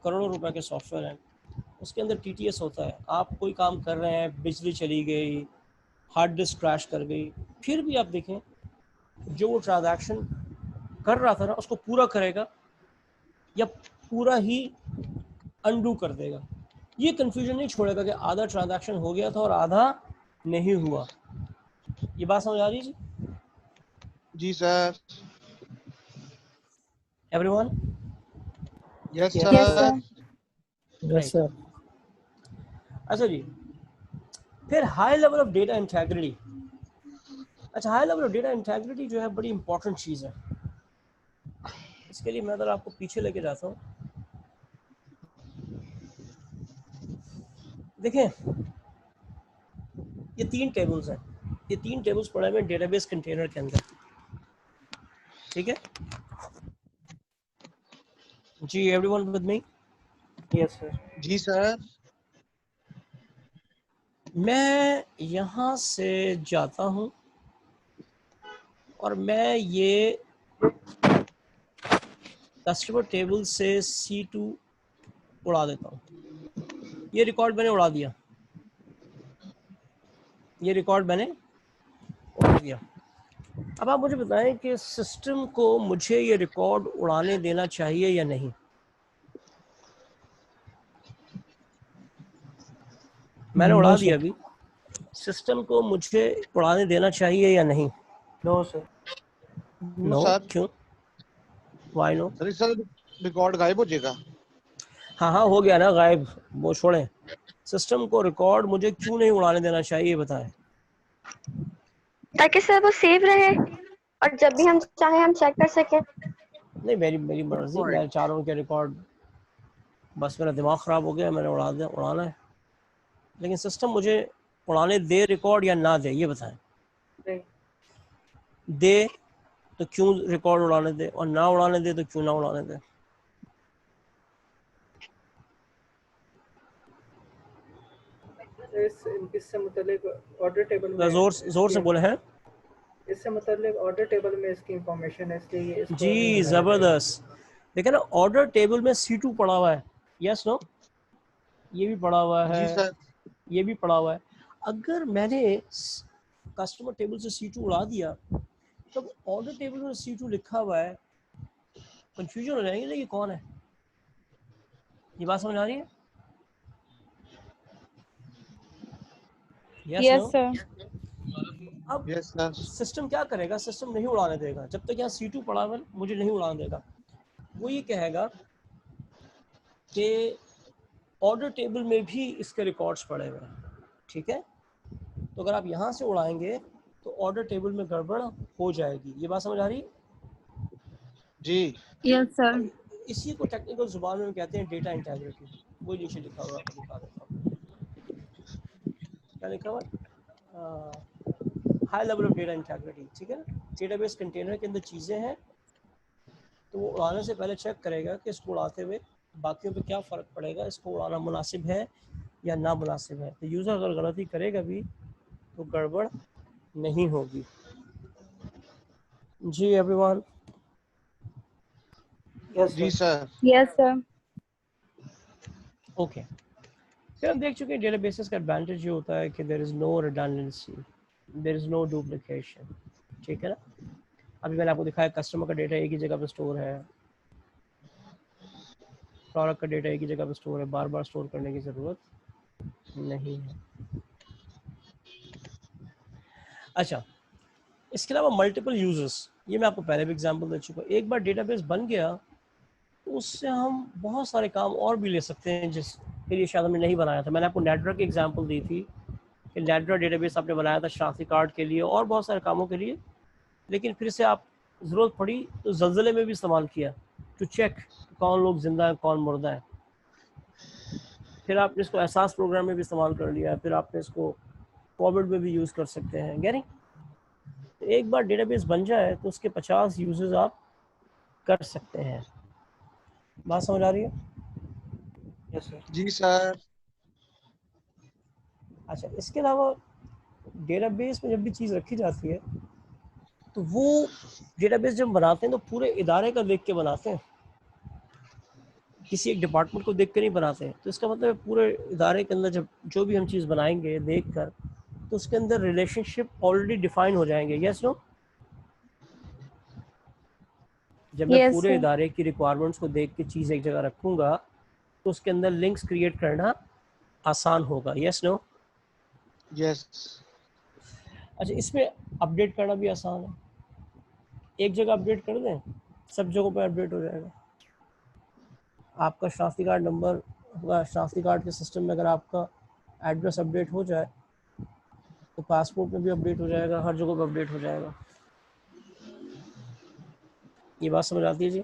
करोड़ों रुपए के सॉफ्टवेयर हैं, उसके अंदर TTS होता है। आप कोई काम कर रहे हैं, बिजली चली गई, हार्ड डिस्क क्रैश कर गई, फिर भी आप देखें जो वो ट्रांजैक्शन कर रहा था ना उसको पूरा करेगा या पूरा ही अनडू कर देगा। ये कंफ्यूजन नहीं छोड़ेगा कि आधा ट्रांजैक्शन हो गया था और आधा नहीं हुआ। ये बात समझ आ रही है जी? जी sir. Everyone? Yes yes sir. Sir. Yes sir. अच्छा जी, फिर high level of data integrity. अच्छा, high level of data integrity जो है बड़ी इंपॉर्टेंट चीज़ है। इसके लिए मैं अगर आपको पीछे लेके जाता हूँ, देखें ये 3 टेबल्स हैं, ये 3 टेबल्स पड़े हुए डेटाबेस कंटेनर के अंदर, ठीक है जी? Everyone with me? Yes sir. जी सर। मैं यहाँ से जाता हूँ और मैं ये कस्टमर टेबल से C2 उड़ा देता हूँ। ये रिकॉर्ड मैंने उड़ा दिया, ये रिकॉर्ड मैंने उड़ा दिया। अब आप मुझे बताएं कि सिस्टम को मुझे ये रिकॉर्ड उड़ाने देना चाहिए या नहीं? मैंने उड़ा दिया अभी, सिस्टम को मुझे उड़ाने देना चाहिए या नहीं? No sir. No sir. क्यों? Why no? सर रिकॉर्ड गायब हो जाएगा। हाँ हो गया ना गायब, वो छोड़ें। सिस्टम को रिकॉर्ड मुझे क्यों नहीं उड़ाने देना चाहिए बताएं? ताकि सर वो सेव रहे और जब भी हम चाहे हम चेक कर सके। नहीं, मेरी मर्जी, मैं चाह रहा हूँ कि रिकॉर्ड, बस मेरा दिमाग ख़राब हो गया, मैंने उड़ाना है। लेकिन सिस्टम मुझे उड़ाने दे रिकॉर्ड या ना दे, ये बताएं। दे तो क्यों रिकॉर्ड उड़ाने दे, और ना उड़ाने दे तो क्यों ना उड़ाने दे? इससे मुतालिक ऑर्डर टेबल में जोर से बोले हैं। इससे मुतालिक ऑर्डर टेबल में इसकी इंफॉर्मेशन है, इसलिए ये इसको जी नहीं बताना जबरदस्त। देखिए ना ऑर्डर टेबल में C2 पड़ा हुआ है, यस नो, ये भी पड़ा हुआ है, जी सर। ये भी पड़ा हुआ है। अगर मैंने कस्टमर टेबल से C2 उड़ा दिया तब ऑर्डर टेबल में C2 लिखा हुआ है, कंफ्यूजन हो जाएगी ना ये कौन है। ये बात समझ आ रही है? Yes no? सर। अब यस सर। सिस्टम क्या करेगा, सिस्टम नहीं उड़ाने देगा जब तक यहाँ C2 पड़ा हुआ है, मुझे नहीं उड़ाने देगा। वो ये कहेगा कि ऑर्डर टेबल में भी इसके रिकॉर्ड्स पड़े हुए हैं, ठीक है। तो अगर आप यहाँ से उड़ाएंगे तो ऑर्डर टेबल में गड़बड़ हो जाएगी। ये बात समझ आ रही है? जी यस सर। इसी को टेक्निकल जुबान में कहते हैं डेटा इंटीग्रिटी। वो नीचे लिखा हुआ आपको दिखा देता हूँ, क्या लिखा हुआ है, high level of data integrity, ठीक है ना। डेटाबेस कंटेनर के अंदर चीज़ें हैं तो वो उड़ाने से पहले चेक करेगा कि इसको उड़ाते हुए बाकियों पे क्या फ़र्क पड़ेगा, इसको उड़ाना मुनासिब है या ना मुनासिब है। तो यूज़र अगर गलती करेगा भी तो गड़बड़ नहीं होगी। जी एवरीवन। जी सर। Yes sir. ओके, फिर हम देख चुके हैं डेटाबेसेस का एडवांटेज ये होता है कि there is no redundancy, there is no duplication, ठीक है ना। अभी मैंने आपको दिखाया कस्टमर का डेटा एक ही जगह पे स्टोर है, प्रोडक्ट का डेटा एक ही जगह पे स्टोर है, बार बार स्टोर करने की ज़रूरत नहीं है। अच्छा, इसके अलावा मल्टीपल यूजर्स, ये मैं आपको पहले भी एग्जांपल दे चुका हूँ। एक बार डेटाबेस बन गया तो उससे हम बहुत सारे काम और भी ले सकते हैं जिसके लिए शायद हमने नहीं बनाया था। मैंने आपको नेटरा की एग्जांपल दी थी कि नेटरा डेटाबेस आपने बनाया था शनाख्ती कार्ड के लिए और बहुत सारे कामों के लिए, लेकिन फिर से आप ज़रूरत पड़ी तो ज़लज़ले में भी इस्तेमाल किया टू चेक कौन लोग ज़िंदा है कौन मुर्दा है। फिर आपने इसको एहसास प्रोग्राम में भी इस्तेमाल कर लिया, फिर आपने इसको कोविड में भी यूज़ कर सकते हैं। गैरी एक बार डेटाबेस बन जाए तो उसके 50 यूजेस आप कर सकते हैं। बात समझ आ रही है? Yes sir. जी सर। अच्छा, इसके अलावा डेटाबेस में जब भी चीज़ रखी जाती है तो वो डेटाबेस जब बनाते हैं तो पूरे इदारे का देख के बनाते हैं, किसी एक डिपार्टमेंट को देख के नहीं बनाते हैं। तो इसका मतलब पूरे इदारे के अंदर जब जो भी हम चीज़ बनाएंगे देख कर तो उसके अंदर रिलेशनशिप ऑलरेडी डिफाइन हो जाएंगे। Yes no? जब मैं Yes, पूरे sir. इदारे की रिक्वायरमेंट्स को देख के चीज़ एक जगह रखूँगा तो उसके अंदर लिंक्स क्रिएट करना आसान होगा। Yes no? यस। अच्छा, इसमें अपडेट करना भी आसान है। एक जगह अपडेट कर दें, सब जगहों पर अपडेट हो जाएगा। आपका शनाख्ती कार्ड नंबर होगा, शनाख्ती कार्ड के सिस्टम में अगर आपका एड्रेस अपडेट हो जाए तो पासपोर्ट में भी अपडेट हो जाएगा, हर जगह पर अपडेट हो जाएगा। ये बात समझ आती है जी?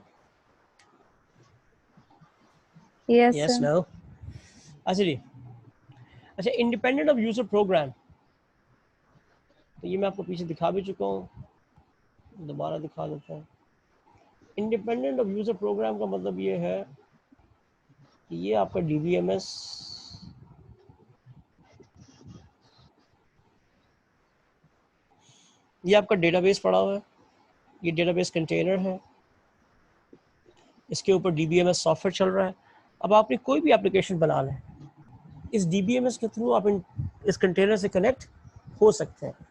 Yes, yes sir. नो? अच्छा जी, अच्छा इंडिपेंडेंट ऑफ यूज़र प्रोग्राम, तो ये मैं आपको पीछे दिखा भी चुका हूँ, दोबारा दिखा देता हूँ। इंडिपेंडेंट ऑफ यूज़र प्रोग्राम का मतलब ये है कि ये आपका DBMS ये आपका डेटाबेस पड़ा हुआ है, ये डेटाबेस कंटेनर है, इसके ऊपर DBMS सॉफ्टवेयर चल रहा है। अब आपने कोई भी एप्लीकेशन बना लें, इस DBMS के थ्रू आप इस कंटेनर से कनेक्ट हो सकते हैं।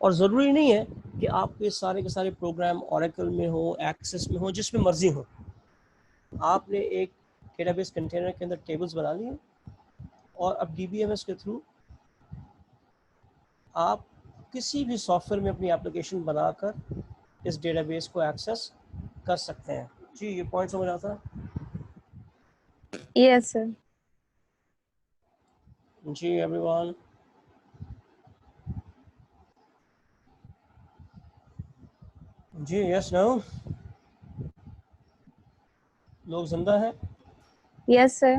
और ज़रूरी नहीं है कि आपके सारे के सारे प्रोग्राम ओरेकल में हो, एक्सेस में हो, जिसमें मर्जी हो। आपने एक डेटाबेस कंटेनर के अंदर टेबल्स बना लिए और अब DBMS के थ्रू आप किसी भी सॉफ्टवेयर में अपनी एप्लीकेशन बनाकर इस डेटाबेस को एक्सेस कर सकते हैं। जी, ये पॉइंट समझ आता है? Yes, sir. जी एवरीवन। जी यस नो? लोग जिंदा हैं? Yes, sir.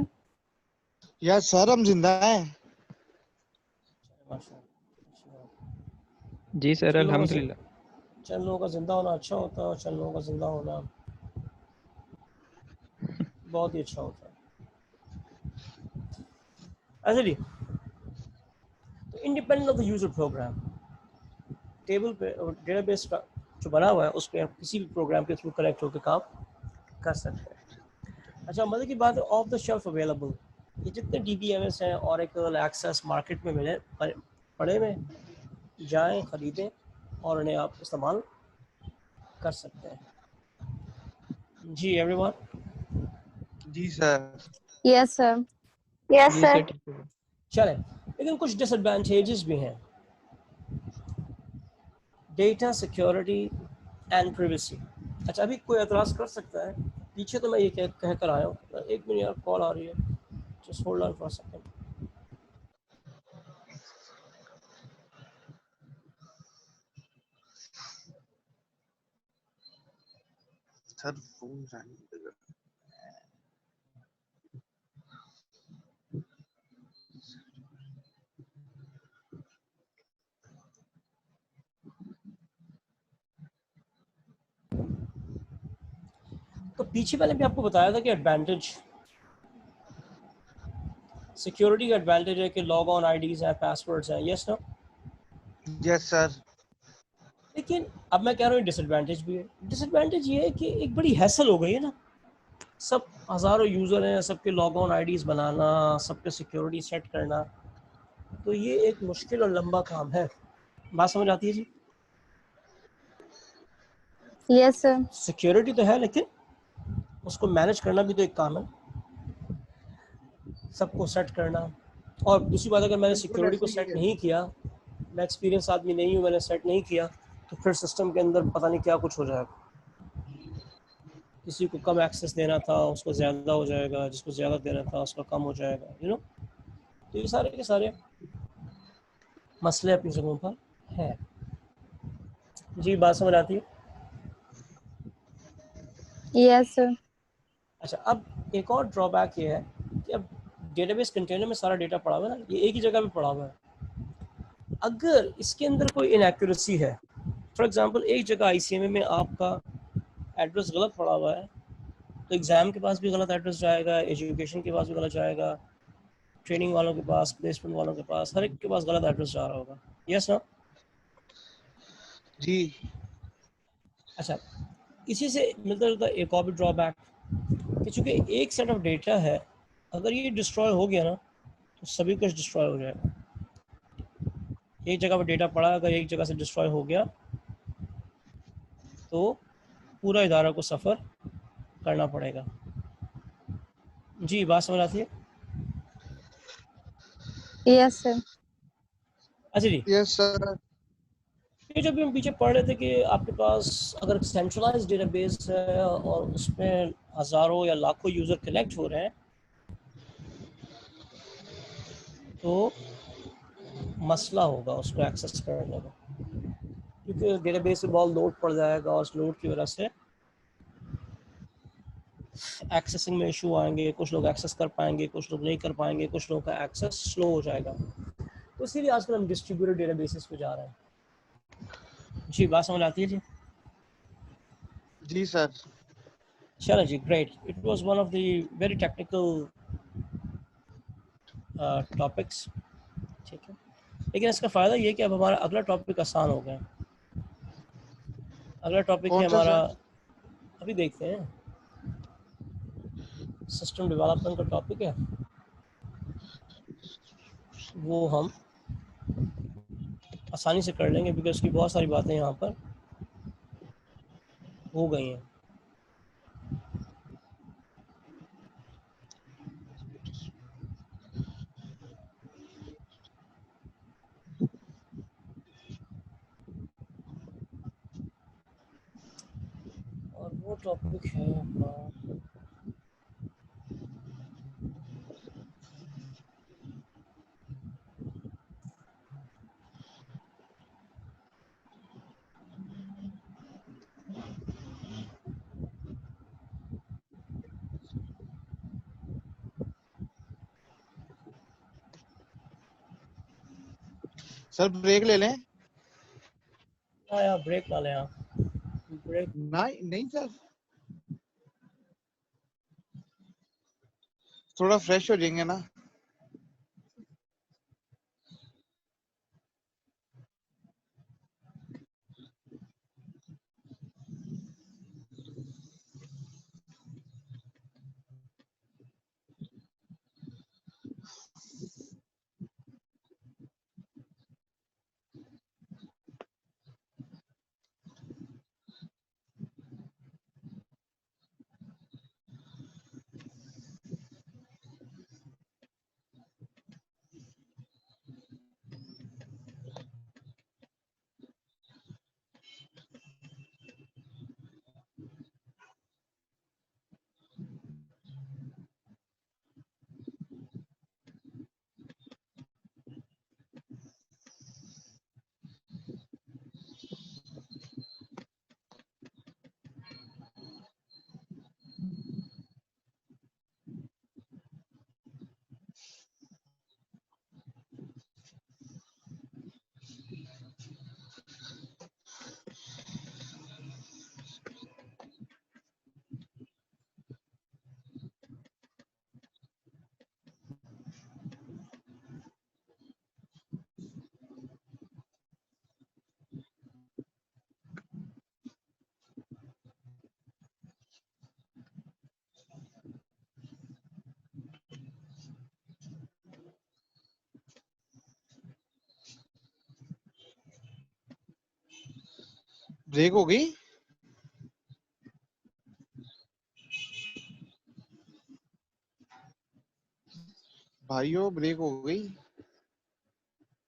यस सर, हम जिंदा हैं। जी सर, अल्हम्दुलिल्लाह। चंद लोगों का जिंदा होना अच्छा होता है और चंद लोगों का जिंदा होना बहुत ही अच्छा होता है। अच्छा जी, independent of the user program. Table पे डेटाबेस का जो बना हुआ है उस पर आप किसी भी प्रोग्राम के थ्रू कनेक्ट होकर काम कर सकते हैं। अच्छा, मजे की बात है, ऑफ द शेल्फ अवेलेबल, ये जितने DBMS हैं, Oracle, एक्सेस मार्केट में मिले पड़े हुए, जाएं खरीदें और उन्हें आप इस्तेमाल कर सकते हैं। जी एवरीवन। जी सर। Yes sir. यस जी सर। सर ठीक है। चलें, लेकिन कुछ डिसएडवांटेजेस भी हैं। Data security and privacy. अच्छा, अभी कोई एतराज़ कर सकता है? पीछे तो मैं ये कह कर आया हूँ। एक मिनट यार, कॉल आ रही है, just hold on for a second. Sir phone जाने। तो पीछे मैंने भी आपको बताया था कि एडवांटेज, सिक्योरिटी का एडवांटेज है कि लॉग ऑन आईडीज हैं, पासवर्ड्स हैं, यस नो। Yes sir. लेकिन अब मैं कह रहा हूँ डिसएडवांटेज भी है। डिसएडवांटेज ये है कि एक बड़ी हैसल हो गई है ना, सब हज़ारों यूज़र हैं, सबके लॉग ऑन आईडीज़ बनाना, सबके सिक्योरिटी सेट करना, तो ये एक मुश्किल और लंबा काम है। बात समझ आती है जी? Yes sir. सिक्योरिटी तो है, लेकिन उसको मैनेज करना भी तो एक काम है, सबको सेट करना। और दूसरी बात, अगर मैंने सिक्योरिटी को सेट नहीं किया, मैं एक्सपीरियंस आदमी नहीं हूँ, मैंने सेट नहीं किया, तो फिर सिस्टम के अंदर पता नहीं क्या कुछ हो जाएगा। किसी को कम एक्सेस देना था उसको ज़्यादा हो जाएगा, जिसको ज़्यादा देना था उसका कम हो जाएगा, यू नो। तो ये सारे के सारे मसले अपनी जगहों पर हैं। जी, बात समझ आती है? Yes sir. अच्छा, अब एक और ड्रॉबैक ये है कि अब डेटाबेस कंटेनर में सारा डेटा पड़ा हुआ है ना, ये एक ही जगह पे पड़ा हुआ है। अगर इसके अंदर कोई इनएक्यूरेसी है, फॉर एग्जांपल एक जगह ICMA में आपका एड्रेस गलत पड़ा हुआ है, तो एग्ज़ाम के पास भी गलत एड्रेस जाएगा, एजुकेशन के पास भी गलत जाएगा, ट्रेनिंग वालों के पास, प्लेसमेंट वालों के पास, हर एक के पास गलत एड्रेस जा रहा होगा, यस ना। जी। अच्छा, इसी से मिलता जुलता एक और भी ड्रॉबैक कि चूँकि एक सेट ऑफ डेटा है, अगर ये डिस्ट्रॉय हो गया ना तो सभी कुछ डिस्ट्रॉय हो जाएगा। एक जगह पर डेटा पड़ा, अगर एक जगह से डिस्ट्रॉय हो गया तो पूरा इदारा को सफ़र करना पड़ेगा। जी, बात समझ आती है? Yes sir. अच्छा जी, यस सर। ये जब भी हम पीछे पढ़ रहे थे कि आपके पास अगर सेंट्रलाइज डेटाबेस है और उसमें हज़ारों या लाखों यूज़र कनेक्ट हो रहे हैं, तो मसला होगा उसको एक्सेस करने में, क्योंकि डेटाबेस में बहुत लोड पड़ जाएगा और उस लोड की वजह से एक्सेसिंग में इशू आएंगे, कुछ लोग एक्सेस कर पाएंगे, कुछ लोग नहीं कर पाएंगे, कुछ लोगों का एक्सेस स्लो हो जाएगा। तो इसीलिए आजकल हम डिस्ट्रीब्यूटेड डेटाबेसेस पे जा रहे हैं। जी, बात समझ आती है जी? जी सर। चलो जी, great. It was one of the very technical topics, ठीक है। लेकिन इसका फ़ायदा ये कि अब हमारा अगला टॉपिक आसान हो गया। अगला टॉपिक है कौन सा हमारा, सर? अभी देखते हैं, सिस्टम डेवलपमेंट का टॉपिक है, वो हम आसानी से कर लेंगे बिकॉज उसकी बहुत सारी बातें यहाँ पर हो गई हैं। और वो टॉपिक है अपना सर ब्रेक ले लें? यार ब्रेक ना लें आप, ब्रेक नहीं नहीं सर, थोड़ा फ्रेश हो जाएंगे ना। ब्रेक हो गई भाइयों, ब्रेक हो गई,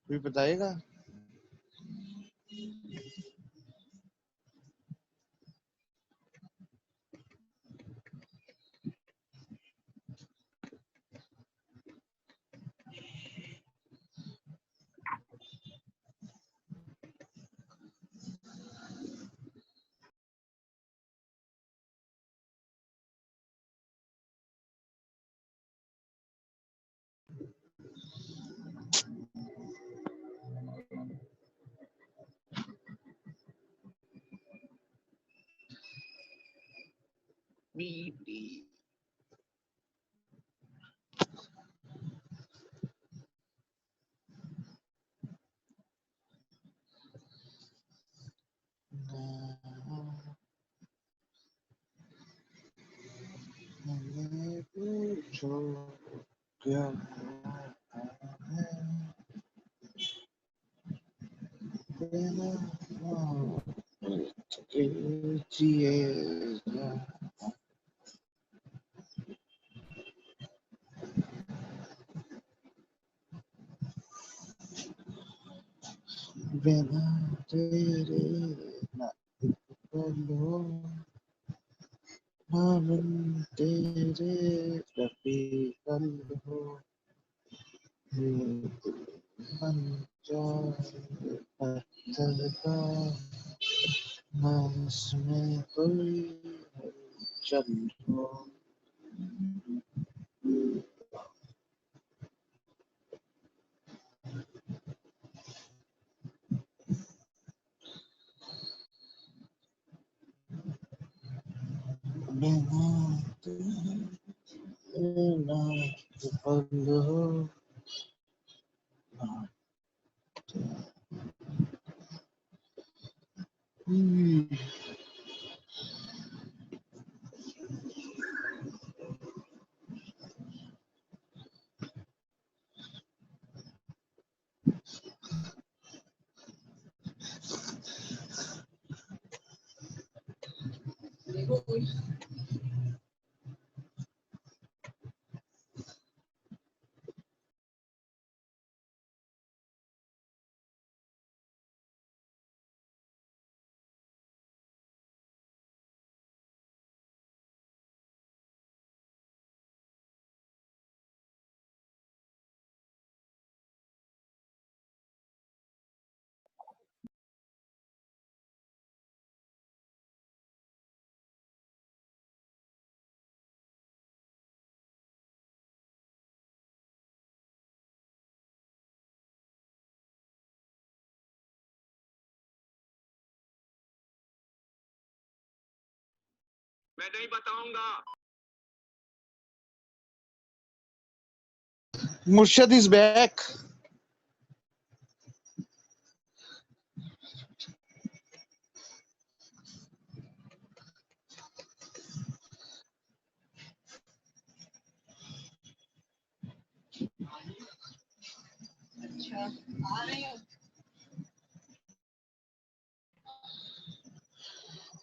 कोई बताएगा? पूछो क्या बिना तेरे ना बोलो ना बिन तेरे कभी कल हो मन जाए पत्थर का ना उसमें कोई चल हो बिना तेरे ना पल हो मैं नहीं बताऊंगा। मुर्शद इज बैक।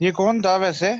ये कौन था वैसे?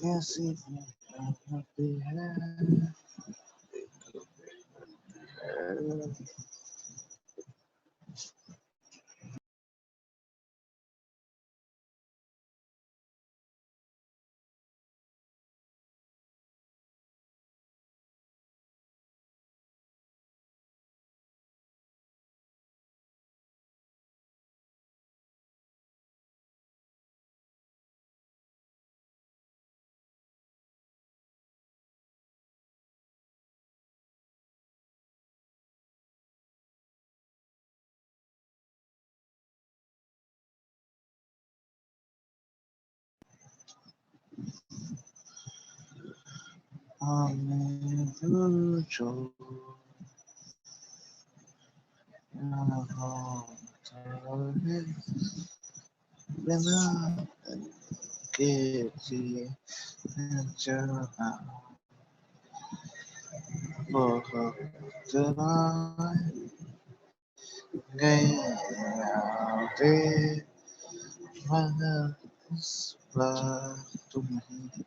ऐसी होती है हमें दिल जो बिना के जिए जहाँ बहुत गए यादें मगर इस बार तुम ही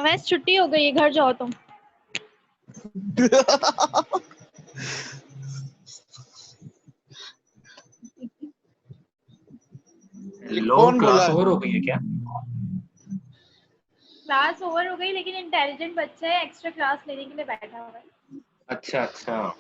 वैसे छुट्टी हो गई है, घर जाओ तुम। लो कौन बोला क्लास है? ओवर हो गई है क्या? क्लास ओवर हो गई, लेकिन इंटेलिजेंट बच्चा है, एक्स्ट्रा क्लास लेने के लिए बैठा हुआ है। अच्छा अच्छा।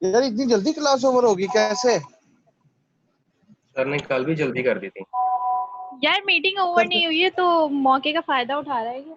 यार इतनी जल्दी क्लास ओवर होगी कैसे? सर ने कल भी जल्दी कर दी थी। यार मीटिंग ओवर नहीं हुई है तो मौके का फायदा उठा रहा है क्या?